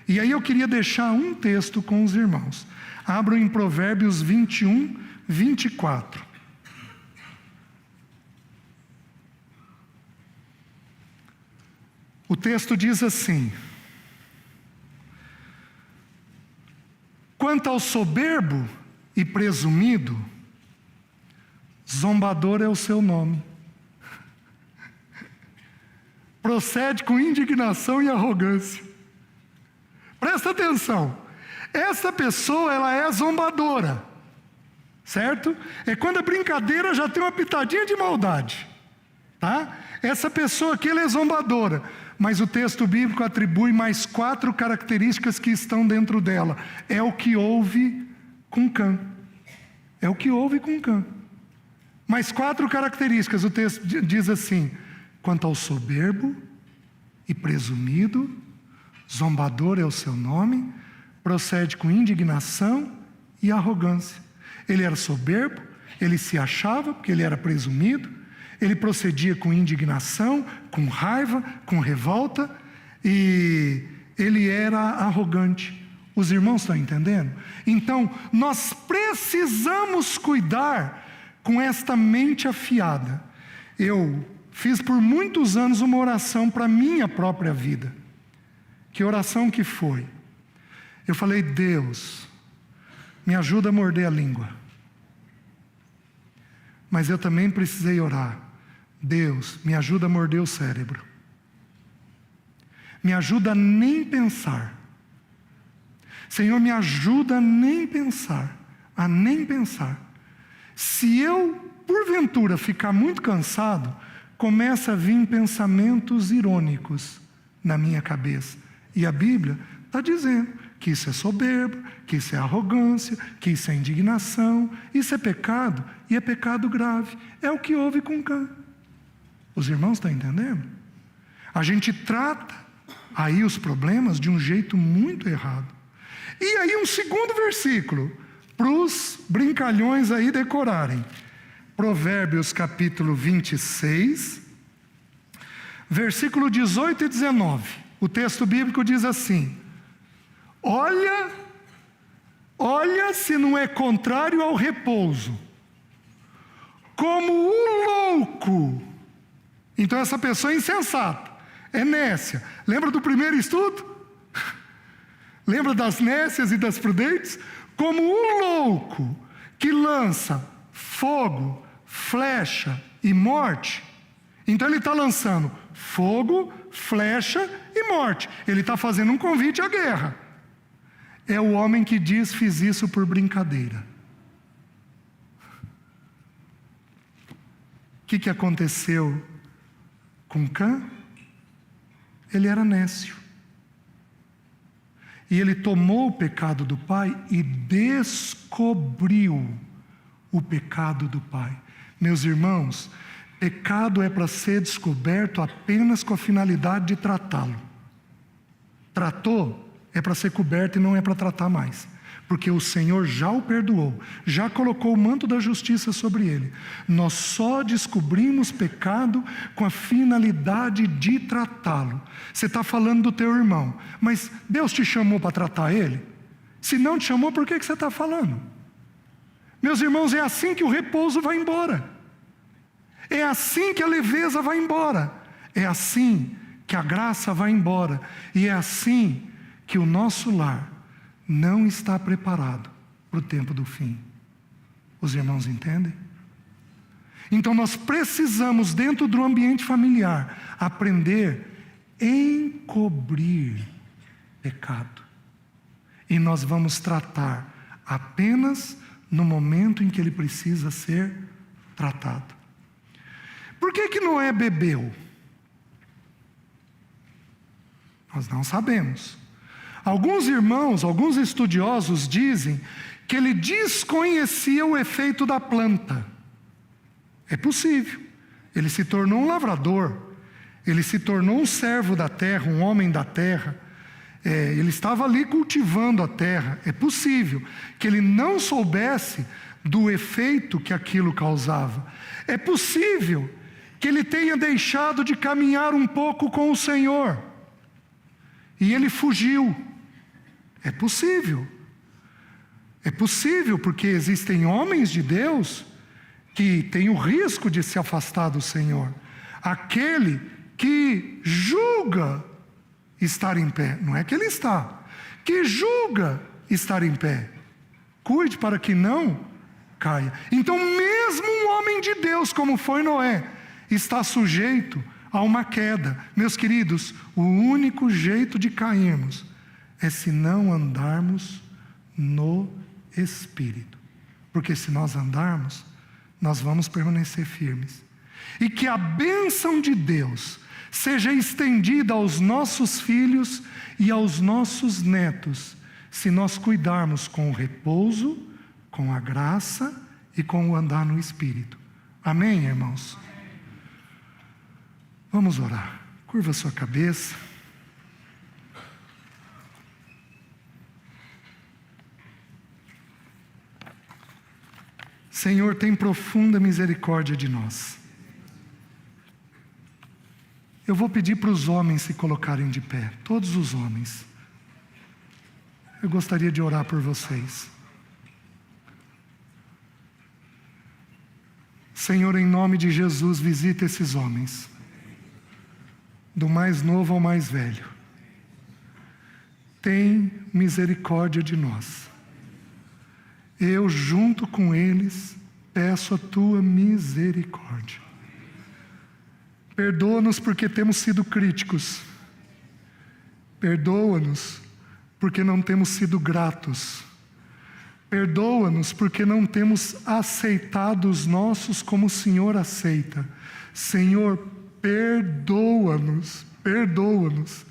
E aí eu queria deixar um texto com os irmãos. Abram em Provérbios 21, 24. O texto diz assim: quanto ao soberbo e presumido, zombador é o seu nome. Procede com indignação e arrogância. Presta atenção. Essa pessoa, ela é zombadora. Certo? É quando a brincadeira já tem uma pitadinha de maldade. Tá? Essa pessoa aqui, ela é zombadora. Mas o texto bíblico atribui mais 4 características que estão dentro dela. É o que houve com Cã. É o que houve com Cã. Mais 4 características. O texto diz assim: quanto ao soberbo e presumido, zombador é o seu nome, procede com indignação e arrogância. Ele era soberbo, ele se achava, porque ele era presumido, ele procedia com indignação, com raiva, com revolta, e ele era arrogante. Os irmãos estão entendendo? Então, nós precisamos cuidar com esta mente afiada, eu fiz por muitos anos uma oração para a minha própria vida. Que oração que foi? Eu falei: Deus, me ajuda a morder a língua. Mas eu também precisei orar: Deus, me ajuda a morder o cérebro. Me ajuda a nem pensar. Senhor, me ajuda a nem pensar. A nem pensar. Se eu, porventura, ficar muito cansado, começa a vir pensamentos irônicos na minha cabeça. E a Bíblia está dizendo que isso é soberba, que isso é arrogância, que isso é indignação, isso é pecado, e é pecado grave. É o que houve com Cã. Os irmãos estão entendendo? A gente trata aí os problemas de um jeito muito errado. E aí um segundo versículo, para os brincalhões aí decorarem. Provérbios capítulo 26, versículo 18 e 19. O texto bíblico diz assim: olha se não é contrário ao repouso, como o louco. Então essa pessoa é insensata, é nécia. Lembra do primeiro estudo? Lembra das nécias e das prudentes? Como o louco que lança fogo, flecha e morte. Então ele está lançando fogo, flecha e morte. Ele está fazendo um convite à guerra. É o homem que diz: fiz isso por brincadeira. O que aconteceu com Cã? Ele era nécio. E ele tomou o pecado do pai e descobriu o pecado do pai. Meus irmãos, pecado é para ser descoberto apenas com a finalidade de tratá-lo. Tratou, é para ser coberto e não é para tratar mais. Porque o Senhor já o perdoou, já colocou o manto da justiça sobre ele. Nós só descobrimos pecado com a finalidade de tratá-lo. Você está falando do teu irmão, mas Deus te chamou para tratar ele? Se não te chamou, por que você está falando? Meus irmãos, é assim que o repouso vai embora. É assim que a leveza vai embora. É assim que a graça vai embora. E é assim que o nosso lar não está preparado para o tempo do fim. Os irmãos entendem? Então nós precisamos, dentro do ambiente familiar, aprender a encobrir pecado. E nós vamos tratar apenas no momento em que ele precisa ser tratado. Por que Noé bebeu? Nós não sabemos. Alguns irmãos, alguns estudiosos dizem que ele desconhecia o efeito da planta. É possível. Ele se tornou um lavrador, ele se tornou um servo da terra, um homem da terra. Ele estava ali cultivando a terra. É possível que ele não soubesse do efeito que aquilo causava. É possível que ele tenha deixado de caminhar um pouco com o Senhor e ele fugiu. É possível. É possível, porque existem homens de Deus que têm o risco de se afastar do Senhor. Aquele que julga estar em pé, não é que ele está, que julga estar em pé. Cuide para que não caia. Então, mesmo um homem de Deus, como foi Noé, está sujeito a uma queda. Meus queridos, o único jeito de cairmos é se não andarmos no Espírito. Porque se nós andarmos, nós vamos permanecer firmes. E que a bênção de Deus seja estendida aos nossos filhos e aos nossos netos, se nós cuidarmos com o repouso, com a graça e com o andar no Espírito. Amém, irmãos? Vamos orar. Curva sua cabeça. Senhor, tem profunda misericórdia de nós. Eu vou pedir para os homens se colocarem de pé, todos os homens. Eu gostaria de orar por vocês. Senhor, em nome de Jesus, visita esses homens, do mais novo ao mais velho. Tem misericórdia de nós. Eu, junto com eles, peço a tua misericórdia. Perdoa-nos porque temos sido críticos. Perdoa-nos porque não temos sido gratos. Perdoa-nos porque não temos aceitado os nossos como o Senhor aceita. Senhor, perdoa-nos, perdoa-nos.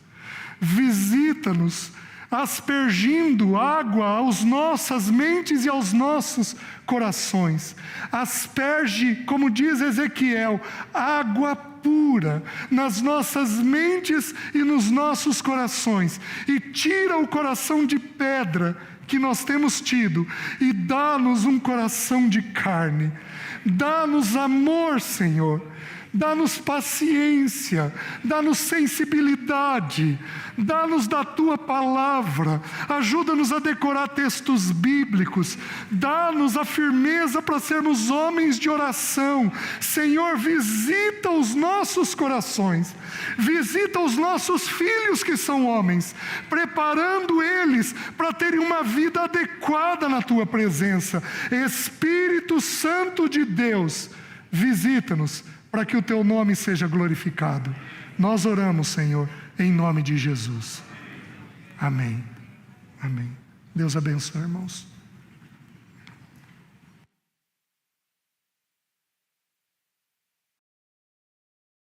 Visita-nos, aspergindo água às nossas mentes e aos nossos corações. Asperge, como diz Ezequiel, água pura nas nossas mentes e nos nossos corações. E tira o coração de pedra que nós temos tido e dá-nos um coração de carne. Dá-nos amor, Senhor. Dá-nos paciência, dá-nos sensibilidade, dá-nos da Tua palavra, ajuda-nos a decorar textos bíblicos, dá-nos a firmeza para sermos homens de oração. Senhor, visita os nossos corações, visita os nossos filhos que são homens, preparando eles para terem uma vida adequada na Tua presença. Espírito Santo de Deus, visita-nos, para que o Teu nome seja glorificado. Nós oramos, Senhor, em nome de Jesus. Amém. Amém. Deus abençoe, irmãos.